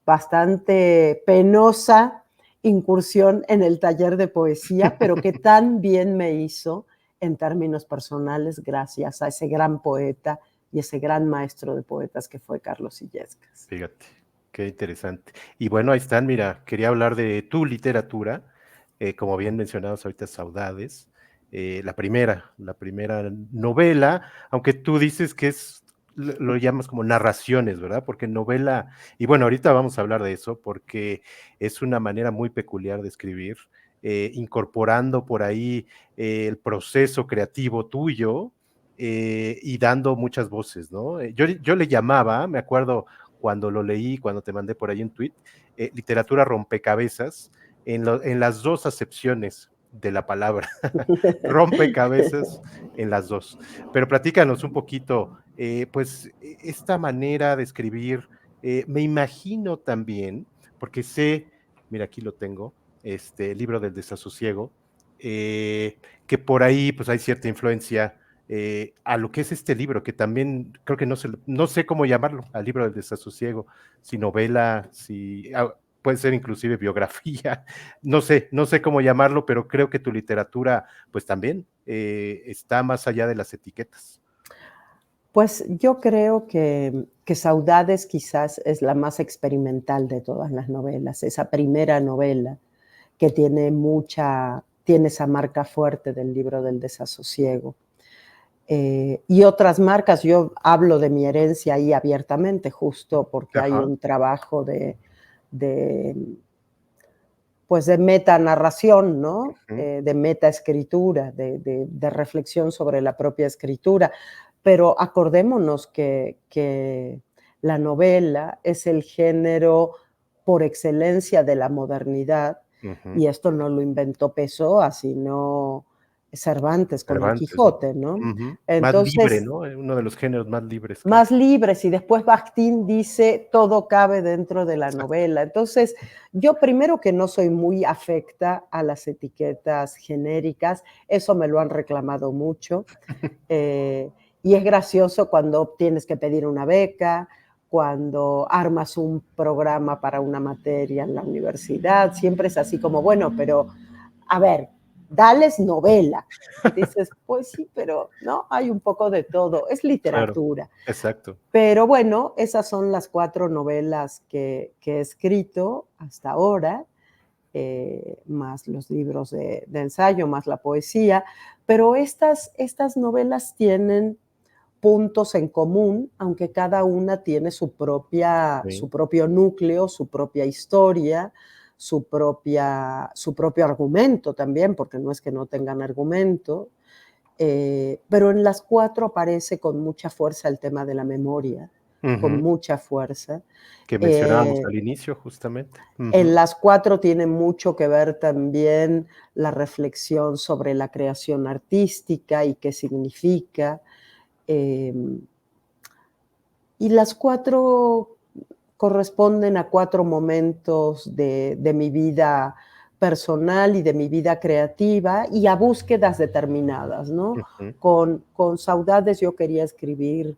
[SPEAKER 2] bastante penosa incursión en el taller de poesía, pero que tan bien me hizo en términos personales gracias a ese gran poeta y ese gran maestro de poetas que fue Carlos Illescas.
[SPEAKER 1] Fíjate, qué interesante. Y bueno, ahí están, mira, quería hablar de tu literatura, como bien mencionabas ahorita, Saudades, la primera novela, aunque tú dices que lo llamas como narraciones, ¿verdad? Porque novela, y bueno, ahorita vamos a hablar de eso, porque es una manera muy peculiar de escribir, incorporando por ahí el proceso creativo tuyo y dando muchas voces, ¿no? Yo le llamaba, me acuerdo cuando lo leí, cuando te mandé por ahí un tweet, literatura rompecabezas en las dos acepciones de la palabra, rompecabezas en las dos. Pero platícanos un poquito, pues esta manera de escribir, me imagino también, porque sé, mira, aquí lo tengo, el libro del desasosiego, que por ahí pues hay cierta influencia a lo que es este libro, que también creo que no sé cómo llamarlo, al libro del desasosiego, si novela, si puede ser inclusive biografía, no sé cómo llamarlo, pero creo que tu literatura pues también está más allá de las etiquetas.
[SPEAKER 2] Pues yo creo que Saudades quizás es la más experimental de todas las novelas, esa primera novela que tiene esa marca fuerte del libro del desasosiego. Y otras marcas, yo hablo de mi herencia ahí abiertamente, justo porque hay
[SPEAKER 1] Ajá.
[SPEAKER 2] un trabajo de, pues de metanarración, ¿no?
[SPEAKER 1] Uh-huh.
[SPEAKER 2] De metaescritura, de reflexión sobre la propia escritura. Pero acordémonos que la novela es el género por excelencia de la modernidad,
[SPEAKER 1] Uh-huh.
[SPEAKER 2] y esto no lo inventó Pessoa, sino Cervantes con el
[SPEAKER 1] Cervantes, ¿no?
[SPEAKER 2] Quijote, ¿no?
[SPEAKER 1] Uh-huh. Más libre,
[SPEAKER 2] Entonces,
[SPEAKER 1] ¿no? Uno de los géneros más libres que hay.
[SPEAKER 2] más libres, y después Bakhtin dice todo cabe dentro de la
[SPEAKER 1] Exacto.
[SPEAKER 2] novela. Entonces, yo primero que no soy muy afecta a las etiquetas genéricas, eso me lo han reclamado mucho, eh, y es gracioso cuando tienes que pedir una beca, cuando armas un programa para una materia en la universidad, siempre es así como, bueno, pero a ver, dales novela. Y dices, pues sí, pero no, hay un poco de todo, es
[SPEAKER 1] Claro,
[SPEAKER 2] literatura.
[SPEAKER 1] exacto.
[SPEAKER 2] Pero bueno, esas son las 4 novelas que he escrito hasta ahora, más los libros de ensayo, más la poesía, pero estas novelas tienen puntos en común, aunque cada una tiene
[SPEAKER 1] Sí.
[SPEAKER 2] su propio núcleo, su propia historia, su propio argumento también, porque no es que no tengan argumento, pero en las 4 aparece con mucha fuerza el tema de la memoria, con
[SPEAKER 1] Uh-huh.
[SPEAKER 2] mucha fuerza.
[SPEAKER 1] Que mencionábamos
[SPEAKER 2] Eh,
[SPEAKER 1] al inicio, justamente.
[SPEAKER 2] en
[SPEAKER 1] Uh-huh.
[SPEAKER 2] las 4 tiene mucho que ver también la reflexión sobre la creación artística y qué significa. Eh, y las 4 corresponden a 4 momentos de mi vida personal y de mi vida creativa y a búsquedas determinadas, ¿no?
[SPEAKER 1] Uh-huh.
[SPEAKER 2] Con Saudades yo quería escribir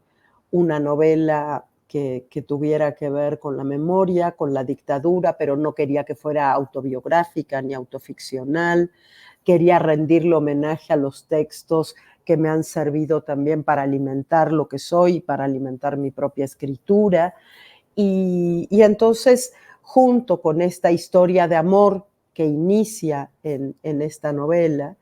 [SPEAKER 2] una novela que tuviera que ver con la memoria, con la dictadura, pero no quería que fuera autobiográfica ni autoficcional. Quería rendirle homenaje a los textos que me han servido también para alimentar lo que soy, para alimentar mi propia escritura. Y entonces, junto con esta historia de amor que inicia en esta novela,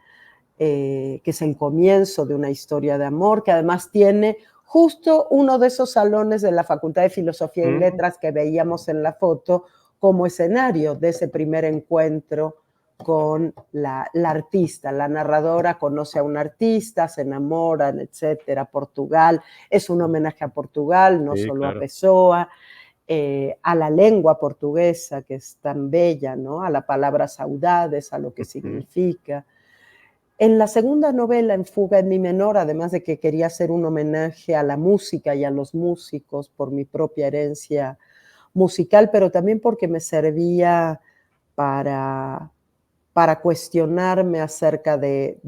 [SPEAKER 2] que es el comienzo de una historia de amor, que además tiene justo uno de esos salones de la Facultad de Filosofía y
[SPEAKER 1] Mm,
[SPEAKER 2] Letras que veíamos en la foto como escenario de ese primer encuentro con la artista. La narradora conoce a un artista, se enamoran, etcétera. Portugal, es un homenaje a Portugal, no
[SPEAKER 1] sí,
[SPEAKER 2] solo a
[SPEAKER 1] claro.
[SPEAKER 2] Pessoa, a la lengua portuguesa, que es tan bella, ¿no? A la palabra saudades, a lo que
[SPEAKER 1] Ujú.
[SPEAKER 2] significa. En la segunda novela, En fuga en mi menor, además de que quería hacer un homenaje a la música y a los músicos por mi propia herencia musical, pero también porque me servía para, para cuestionarme acerca de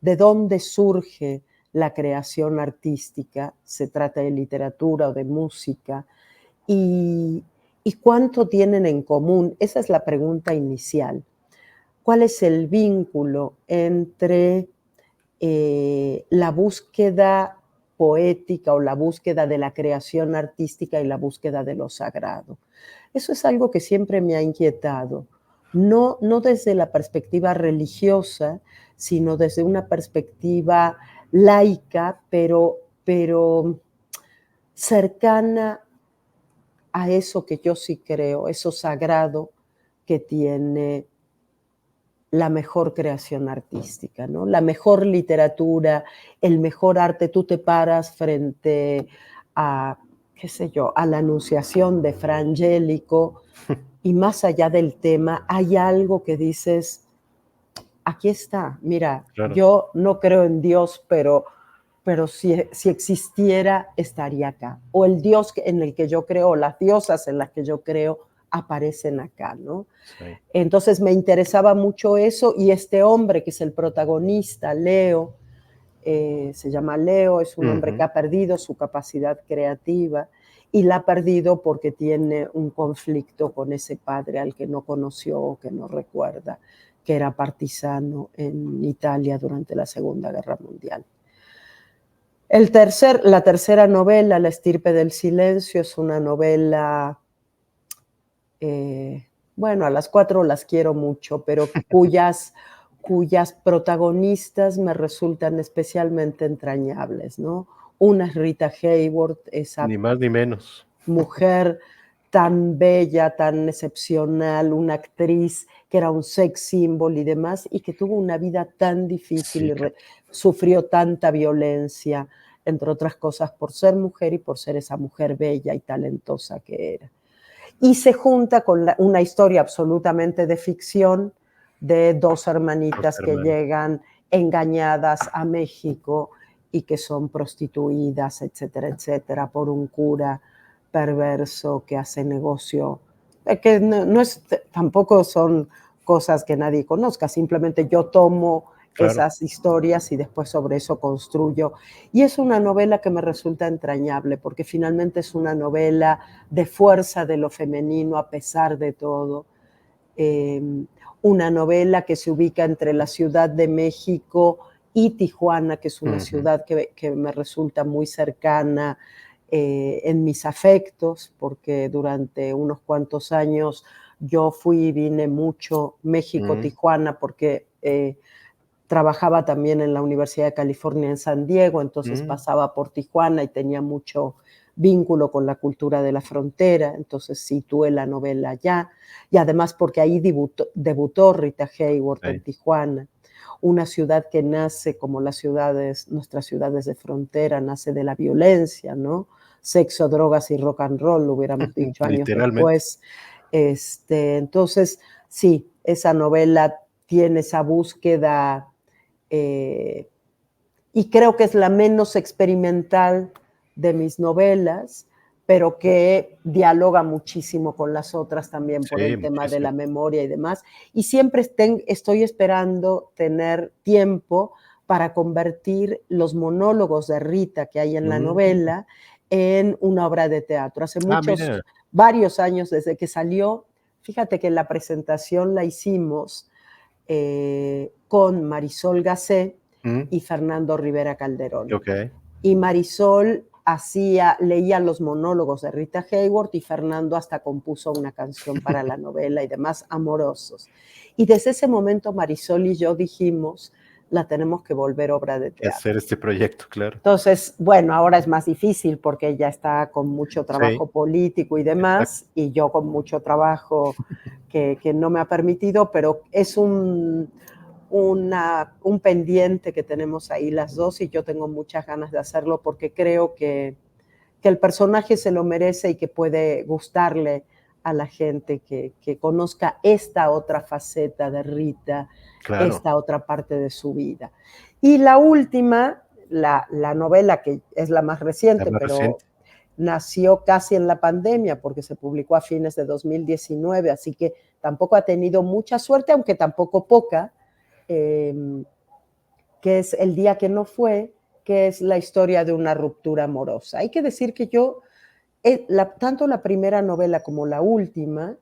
[SPEAKER 2] dónde surge la creación artística, se trata de literatura o de música, y, y cuánto tienen en común. Esa es la pregunta inicial. ¿Cuál es el vínculo entre la búsqueda poética o la búsqueda de la creación artística y la búsqueda de lo sagrado? Eso es algo que siempre me ha inquietado, no desde la perspectiva religiosa, sino desde una perspectiva laica, pero cercana a eso que yo sí creo, eso sagrado que tiene la mejor creación artística, ¿no? La mejor literatura, el mejor arte. Tú te paras frente a, qué sé yo, a la Anunciación de Fra Angelico y más allá del tema hay algo que dices, aquí está, mira,
[SPEAKER 1] Claro.
[SPEAKER 2] yo no creo en Dios, pero si existiera, estaría acá. O el Dios en el que yo creo, o las diosas en las que yo creo, aparecen acá, ¿no?
[SPEAKER 1] Sí.
[SPEAKER 2] Entonces me interesaba mucho eso y este hombre que es el protagonista, Leo, se llama Leo, es un hombre que ha perdido su capacidad creativa y la ha perdido porque tiene un conflicto con ese padre al que no conoció o que no recuerda, que era partisano en Italia durante la Segunda Guerra Mundial. La tercera novela, La estirpe del silencio, es una novela, bueno, a las 4 las quiero mucho, pero cuyas protagonistas me resultan especialmente entrañables, ¿no? Una es Rita Hayworth, esa
[SPEAKER 1] Ni más ni menos.
[SPEAKER 2] mujer tan bella, tan excepcional, una actriz que era un sex symbol y demás, y que tuvo una vida tan difícil
[SPEAKER 1] Sí,
[SPEAKER 2] y sufrió tanta violencia, entre otras cosas por ser mujer y por ser esa mujer bella y talentosa que era. Y se junta con una historia absolutamente de ficción de dos hermanitas que
[SPEAKER 1] hermanos.
[SPEAKER 2] llegan engañadas a México y que son prostituidas, etcétera, etcétera, por un cura perverso que hace negocio, que no es, tampoco son cosas que nadie conozca, simplemente yo tomo
[SPEAKER 1] Claro.
[SPEAKER 2] esas historias y después sobre eso construyo. Y es una novela que me resulta entrañable, porque finalmente es una novela de fuerza de lo femenino a pesar de todo. Una novela que se ubica entre la Ciudad de México y Tijuana, que es una ciudad que me resulta muy cercana en mis afectos, porque durante unos cuantos años yo fui y vine mucho México-Tijuana, porque trabajaba también en la Universidad de California en San Diego, entonces pasaba por Tijuana y tenía mucho vínculo con la cultura de la frontera, entonces situé la novela allá, y además porque ahí debutó Rita Hayworth en Tijuana, una ciudad que nace como nuestras ciudades de frontera, nace de la violencia, ¿no? Sexo, drogas y rock and roll, lo hubiéramos dicho años
[SPEAKER 1] Literalmente.
[SPEAKER 2] después. Entonces, sí, esa novela tiene esa búsqueda y creo que es la menos experimental de mis novelas, pero que dialoga muchísimo con las otras también por
[SPEAKER 1] Sí,
[SPEAKER 2] el tema de
[SPEAKER 1] muchísimo.
[SPEAKER 2] la memoria y demás. Y siempre estoy esperando tener tiempo para convertir los monólogos de Rita que hay en la novela en una obra de teatro. Hace
[SPEAKER 1] Mira.
[SPEAKER 2] varios años desde que salió, fíjate que la presentación la hicimos con Marisol Gacé y Fernando Rivera Calderón.
[SPEAKER 1] Ok.
[SPEAKER 2] Y Marisol leía los monólogos de Rita Hayworth y Fernando hasta compuso una canción para la novela y demás, Amorosos. Y desde ese momento Marisol y yo dijimos, la tenemos que volver obra de teatro.
[SPEAKER 1] Hacer este proyecto, claro.
[SPEAKER 2] Entonces, bueno, ahora es más difícil porque ella está con mucho trabajo
[SPEAKER 1] Sí,
[SPEAKER 2] político y demás, y yo con mucho trabajo que no me ha permitido, pero es un pendiente que tenemos ahí las dos y yo tengo muchas ganas de hacerlo porque creo que el personaje se lo merece y que puede gustarle a la gente que conozca esta otra faceta de Rita,
[SPEAKER 1] claro.
[SPEAKER 2] esta otra parte de su vida. Y la última, la novela que es la más reciente, pero nació casi en la pandemia porque se publicó a fines de 2019, así que tampoco ha tenido mucha suerte, aunque tampoco poca, que es El día que no fue, que es la historia de una ruptura amorosa. Hay que decir que yo, tanto la primera novela como la última,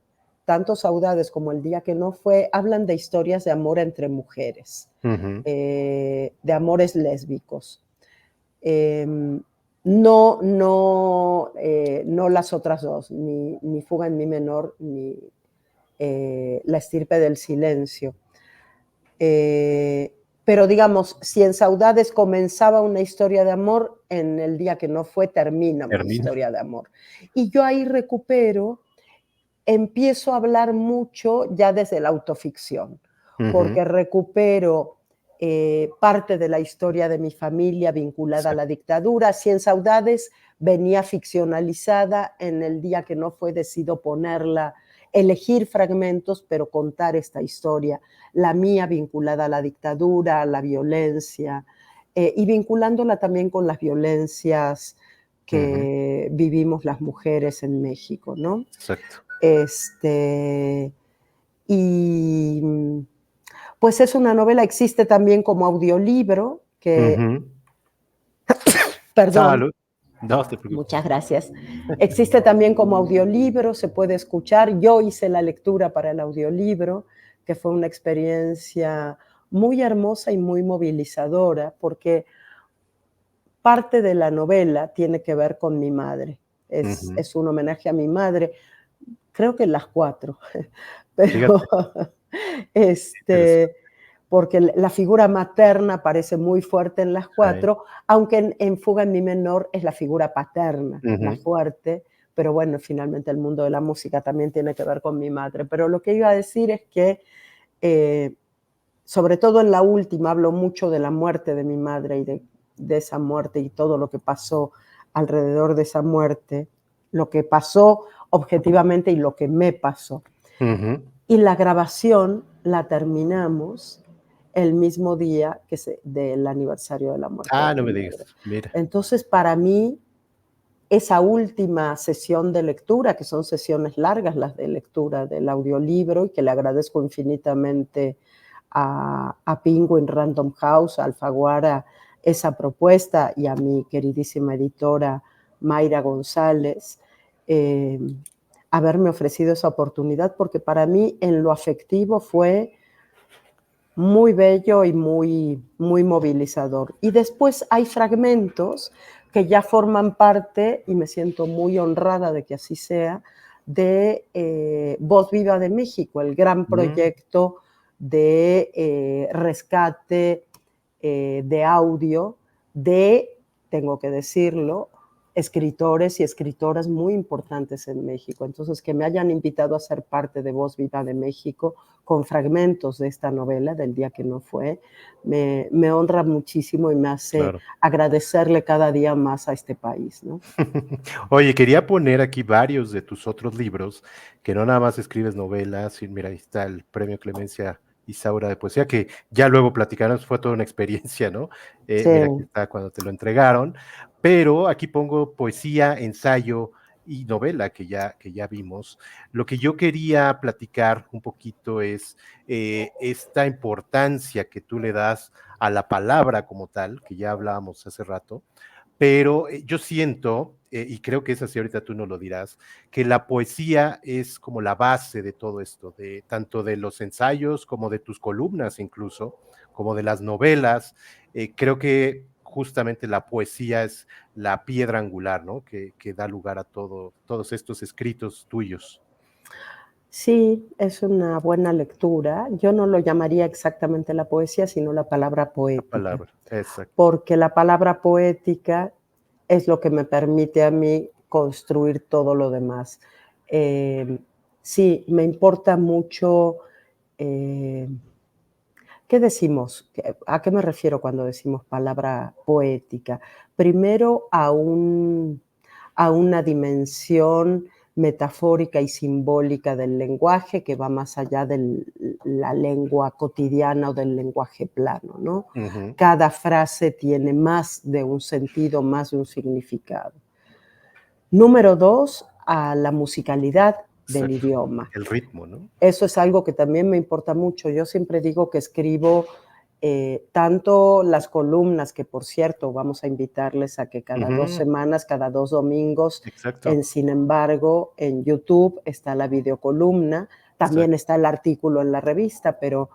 [SPEAKER 2] tanto Saudades como El día que no fue, hablan de historias de amor entre mujeres, de amores lésbicos. No las otras dos, ni Fuga en Mi menor, ni La estirpe del silencio. Pero digamos, si en Saudades comenzaba una historia de amor, en El día que no fue termina una historia de amor. Y yo ahí empiezo a hablar mucho ya desde la autoficción, porque recupero parte de la historia de mi familia vinculada a la dictadura. Cien Saudades venía ficcionalizada. En el día que no fue, decido ponerla, elegir fragmentos, pero contar esta historia, la mía vinculada a la dictadura, a la violencia, y vinculándola también con las violencias que vivimos las mujeres en México, ¿no?
[SPEAKER 1] Exacto.
[SPEAKER 2] Y pues es una novela, existe también como audiolibro, que, perdón.
[SPEAKER 1] Salud. No te preocupes.
[SPEAKER 2] Muchas gracias. Existe también como audiolibro, se puede escuchar. Yo hice la lectura para el audiolibro, que fue una experiencia muy hermosa y muy movilizadora, porque parte de la novela tiene que ver con mi madre. Es un homenaje a mi madre, creo que las 4, pero porque la figura materna aparece muy fuerte en las 4, aunque en Fuga en Mi menor es la figura paterna, la fuerte, pero bueno, finalmente el mundo de la música también tiene que ver con mi madre. Pero lo que iba a decir es que, sobre todo en la última, hablo mucho de la muerte de mi madre y de esa muerte y todo lo que pasó alrededor de esa muerte, lo que pasó objetivamente y lo que me pasó. Y la grabación la terminamos el mismo día del aniversario de la muerte.
[SPEAKER 1] No me digas, mira.
[SPEAKER 2] Entonces, para mí, esa última sesión de lectura, que son sesiones largas las de lectura del audiolibro, y que le agradezco infinitamente a Penguin Random House, a Alfaguara, esa propuesta, y a mi queridísima editora Mayra González, haberme ofrecido esa oportunidad, porque para mí en lo afectivo fue muy bello y muy, muy movilizador. Y después hay fragmentos que ya forman parte, y me siento muy honrada de que así sea, de Voz Viva de México, el gran proyecto de rescate de audio de, tengo que decirlo, escritores y escritoras muy importantes en México. Entonces, que me hayan invitado a ser parte de Voz Viva de México con fragmentos de esta novela, del día que no fue, me honra muchísimo y me hace agradecerle cada día más a este país, ¿no?
[SPEAKER 1] Oye, quería poner aquí varios de tus otros libros, que no nada más escribes novelas, y mira, ahí está el Premio Clemencia Isaura de Poesía, que ya luego platicaremos, fue toda una experiencia, ¿no? Mira, aquí está cuando te lo entregaron, pero aquí pongo poesía, ensayo y novela que ya vimos. Lo que yo quería platicar un poquito es esta importancia que tú le das a la palabra como tal, que ya hablábamos hace rato, pero yo siento, y creo que es así, ahorita tú nos lo dirás, que la poesía es como la base de todo esto, de tanto de los ensayos como de tus columnas incluso, como de las novelas. Creo que justamente la poesía es la piedra angular, ¿no? Que da lugar a todos estos escritos tuyos.
[SPEAKER 2] Sí, es una buena lectura. Yo no lo llamaría exactamente la poesía, sino la palabra poética.
[SPEAKER 1] La palabra, exacto.
[SPEAKER 2] Porque la palabra poética es lo que me permite a mí construir todo lo demás. Sí, me importa mucho. ¿Qué decimos? ¿A qué me refiero cuando decimos palabra poética? Primero, a una dimensión metafórica y simbólica del lenguaje que va más allá de la lengua cotidiana o del lenguaje plano, ¿no? Cada frase tiene más de un sentido, más de un significado. Número 2, a la musicalidad del idioma.
[SPEAKER 1] El ritmo, ¿no?
[SPEAKER 2] Eso es algo que también me importa mucho. Yo siempre digo que escribo tanto las columnas, que por cierto vamos a invitarles a que cada 2 semanas, cada 2 domingos, Sin embargo, en YouTube está la videocolumna, también está el artículo en la revista, pero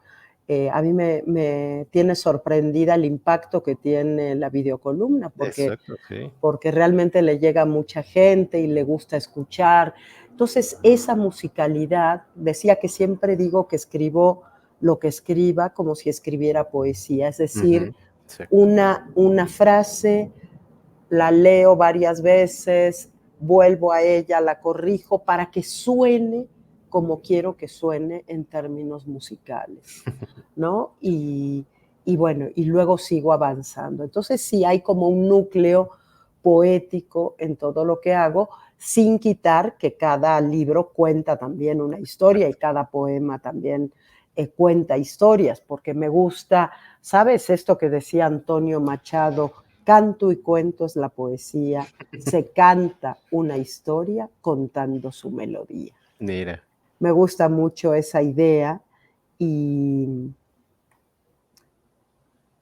[SPEAKER 2] a mí me tiene sorprendida el impacto que tiene la videocolumna, porque realmente le llega a mucha gente y le gusta escuchar. Entonces, esa musicalidad, decía que siempre digo que escribo lo que escriba como si escribiera poesía, es decir, una frase la leo varias veces, vuelvo a ella, la corrijo para que suene como quiero que suene en términos musicales, ¿no? Y bueno, y luego sigo avanzando. Entonces sí hay como un núcleo poético en todo lo que hago, sin quitar que cada libro cuenta también una historia y cada poema también cuenta historias, porque me gusta, ¿sabes? Esto que decía Antonio Machado, canto y cuento es la poesía, se canta una historia contando su melodía.
[SPEAKER 1] Mira.
[SPEAKER 2] Me gusta mucho esa idea y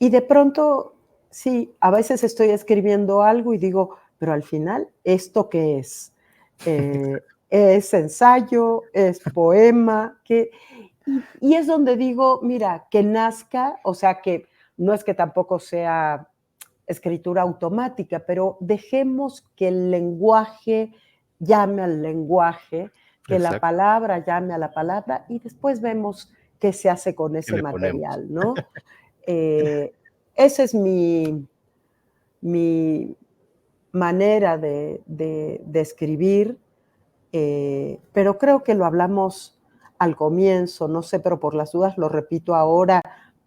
[SPEAKER 2] de pronto, sí, a veces estoy escribiendo algo y digo, pero al final, ¿esto qué es? ¿Es ensayo? ¿Es poema? ¿Qué? Y es donde digo, mira, que nazca, o sea, que no es que tampoco sea escritura automática, pero dejemos que el lenguaje llame al lenguaje, que la
[SPEAKER 1] Exacto.
[SPEAKER 2] palabra llame a la palabra y después vemos qué se hace con
[SPEAKER 1] ¿Qué
[SPEAKER 2] ese
[SPEAKER 1] le ponemos?
[SPEAKER 2] material, ¿no? Esa es mi manera de escribir, pero creo que lo hablamos al comienzo, no sé, pero por las dudas lo repito ahora,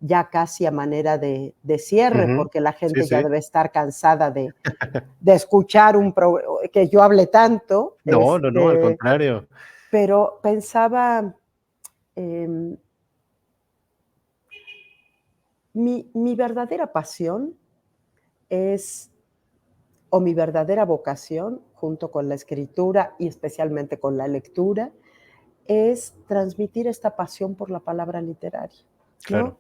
[SPEAKER 2] ya casi a manera de cierre,
[SPEAKER 1] Ujú.
[SPEAKER 2] porque la
[SPEAKER 1] Sí,
[SPEAKER 2] gente ya
[SPEAKER 1] sí.
[SPEAKER 2] debe estar cansada de escuchar que yo hable tanto,
[SPEAKER 1] No, no, no, al contrario.
[SPEAKER 2] pero pensaba, em, mi verdadera pasión es, o mi verdadera vocación, junto con la escritura y especialmente con la lectura, es transmitir esta pasión por la palabra literaria,
[SPEAKER 1] Claro,
[SPEAKER 2] ¿no?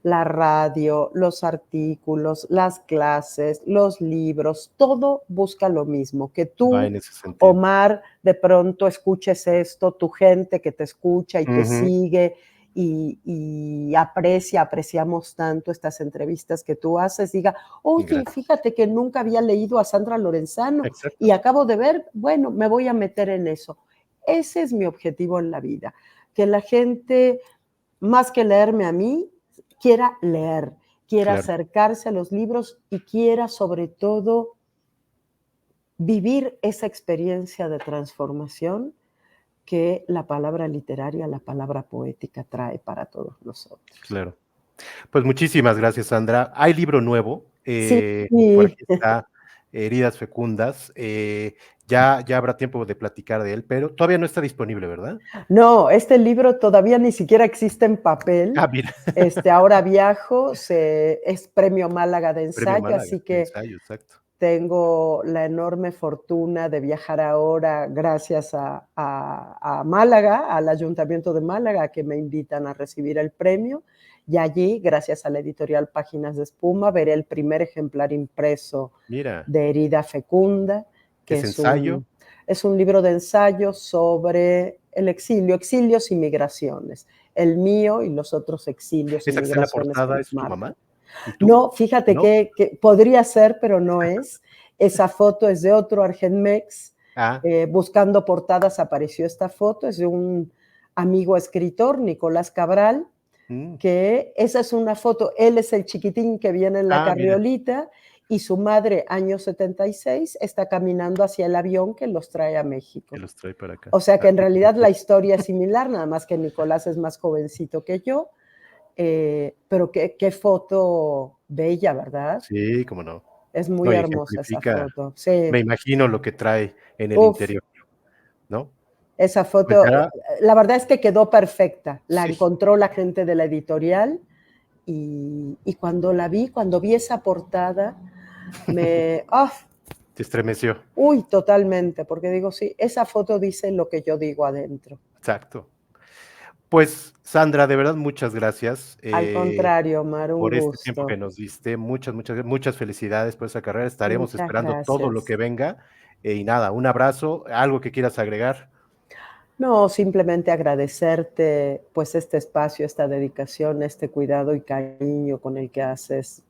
[SPEAKER 2] La radio, los artículos, las clases, los libros, todo busca lo mismo, que
[SPEAKER 1] va
[SPEAKER 2] tú,
[SPEAKER 1] en ese sentido.
[SPEAKER 2] Omar, de pronto escuches esto, tu gente que te escucha y te
[SPEAKER 1] Ujú.
[SPEAKER 2] sigue y apreciamos tanto estas entrevistas que tú haces, diga, oye,
[SPEAKER 1] Gracias.
[SPEAKER 2] fíjate que nunca había leído a Sandra Lorenzano y
[SPEAKER 1] Exacto,
[SPEAKER 2] acabo de ver, bueno, me voy a meter en eso. Ese es mi objetivo en la vida, que la gente, más que leerme a mí, quiera leer, quiera
[SPEAKER 1] claro.
[SPEAKER 2] acercarse a los libros y quiera sobre todo vivir esa experiencia de transformación que la palabra literaria, la palabra poética trae para todos nosotros.
[SPEAKER 1] Claro. Pues muchísimas gracias, Sandra. Hay libro nuevo,
[SPEAKER 2] Sí,
[SPEAKER 1] por aquí está, Heridas Fecundas. Ya habrá tiempo de platicar de él, pero todavía no está disponible, ¿verdad?
[SPEAKER 2] no, este libro todavía ni siquiera existe en papel.
[SPEAKER 1] Ah, mira,
[SPEAKER 2] Ahora viajo, es Premio Málaga de
[SPEAKER 1] Premio
[SPEAKER 2] ensayo,
[SPEAKER 1] Málaga,
[SPEAKER 2] así
[SPEAKER 1] de
[SPEAKER 2] que
[SPEAKER 1] ensayo, exacto.
[SPEAKER 2] tengo la enorme fortuna de viajar ahora gracias a Málaga, al Ayuntamiento de Málaga, que me invitan a recibir el premio. Y allí, gracias a la editorial Páginas de Espuma, veré el primer ejemplar impreso
[SPEAKER 1] Mira,
[SPEAKER 2] de Herida Fecunda, que
[SPEAKER 1] es ensayo.
[SPEAKER 2] es un libro de ensayos sobre el exilio, exilios y migraciones. El mío y los otros exilios y
[SPEAKER 1] ¿Esa que está en la
[SPEAKER 2] migraciones que
[SPEAKER 1] portada
[SPEAKER 2] nos
[SPEAKER 1] es tu
[SPEAKER 2] marcan.
[SPEAKER 1] mamá? ¿Y tú?
[SPEAKER 2] No, fíjate
[SPEAKER 1] ¿No?
[SPEAKER 2] que podría ser, pero no es. Esa foto es de otro Argenmex.
[SPEAKER 1] Ah,
[SPEAKER 2] Buscando portadas apareció esta foto, es de un amigo escritor, Nicolás Cabral,
[SPEAKER 1] mm.
[SPEAKER 2] que esa es una foto, él es el chiquitín que viene en la
[SPEAKER 1] Ah, mira,
[SPEAKER 2] carriolita y su madre, año 76, está caminando hacia el avión que los trae a
[SPEAKER 1] que
[SPEAKER 2] México.
[SPEAKER 1] los trae para acá.
[SPEAKER 2] O sea que
[SPEAKER 1] Ah,
[SPEAKER 2] en
[SPEAKER 1] qué
[SPEAKER 2] realidad la
[SPEAKER 1] simpático.
[SPEAKER 2] historia es similar, nada más que Nicolás es más jovencito que yo, pero qué foto bella, ¿verdad?
[SPEAKER 1] Sí, cómo no.
[SPEAKER 2] Es
[SPEAKER 1] No,
[SPEAKER 2] muy
[SPEAKER 1] y
[SPEAKER 2] hermosa esa
[SPEAKER 1] ejemplifica,
[SPEAKER 2] foto. Sí.
[SPEAKER 1] me imagino lo que trae en el
[SPEAKER 2] Uf,
[SPEAKER 1] interior, ¿no?
[SPEAKER 2] esa
[SPEAKER 1] Pues
[SPEAKER 2] foto,
[SPEAKER 1] ya
[SPEAKER 2] la verdad es que quedó perfecta. La
[SPEAKER 1] sí,
[SPEAKER 2] encontró la gente de la editorial y cuando vi esa portada, ¡ah!
[SPEAKER 1] te estremeció.
[SPEAKER 2] Uy, totalmente, porque digo, sí, esa foto dice lo que yo digo adentro.
[SPEAKER 1] Exacto. Pues, Sandra, de verdad, muchas gracias,
[SPEAKER 2] Al contrario, Omar, un
[SPEAKER 1] por este tiempo que
[SPEAKER 2] gusto.
[SPEAKER 1] nos diste. Muchas felicidades por esa carrera. Estaremos
[SPEAKER 2] Muchas
[SPEAKER 1] esperando todo lo
[SPEAKER 2] gracias.
[SPEAKER 1] que venga. Y nada, un abrazo. ¿Algo que quieras agregar?
[SPEAKER 2] No, simplemente agradecerte pues este espacio, esta dedicación, este cuidado y cariño con el que haces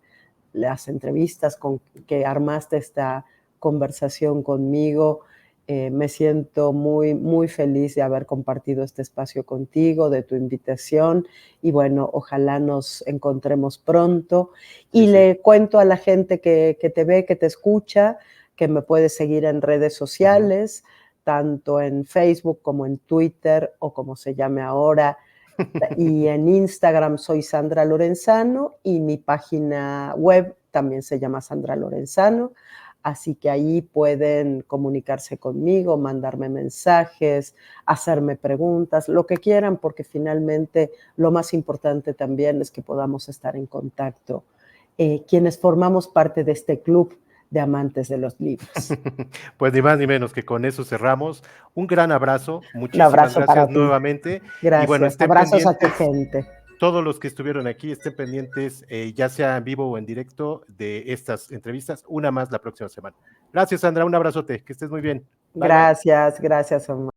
[SPEAKER 2] las entrevistas, con que armaste esta conversación conmigo. Me siento muy, muy feliz de haber compartido este espacio contigo, de tu invitación y bueno, ojalá nos encontremos pronto.
[SPEAKER 1] Sí,
[SPEAKER 2] Y
[SPEAKER 1] sí.
[SPEAKER 2] le cuento a la gente que te ve, que te escucha, que me puede seguir en redes
[SPEAKER 1] Ujú.
[SPEAKER 2] sociales. tanto en Facebook como en Twitter o como se llame ahora. Y en Instagram soy Sandra Lorenzano y mi página web también se llama Sandra Lorenzano. Así que ahí pueden comunicarse conmigo, mandarme mensajes, hacerme preguntas, lo que quieran, porque finalmente lo más importante también es que podamos estar en contacto, quienes formamos parte de este club de amantes de los libros.
[SPEAKER 1] Pues ni más ni menos que con eso cerramos. Un gran abrazo,
[SPEAKER 2] Un
[SPEAKER 1] muchísimas
[SPEAKER 2] abrazo para
[SPEAKER 1] gracias
[SPEAKER 2] ti.
[SPEAKER 1] nuevamente. Y bueno,
[SPEAKER 2] Gracias.
[SPEAKER 1] estén
[SPEAKER 2] Abrazos a tu
[SPEAKER 1] pendientes,
[SPEAKER 2] gente.
[SPEAKER 1] todos los que estuvieron aquí, estén pendientes, ya sea en vivo o en directo, de estas entrevistas, una más la próxima semana. Gracias, Sandra, un abrazote, que estés muy bien. Bye, bye.
[SPEAKER 2] Gracias, gracias, Omar.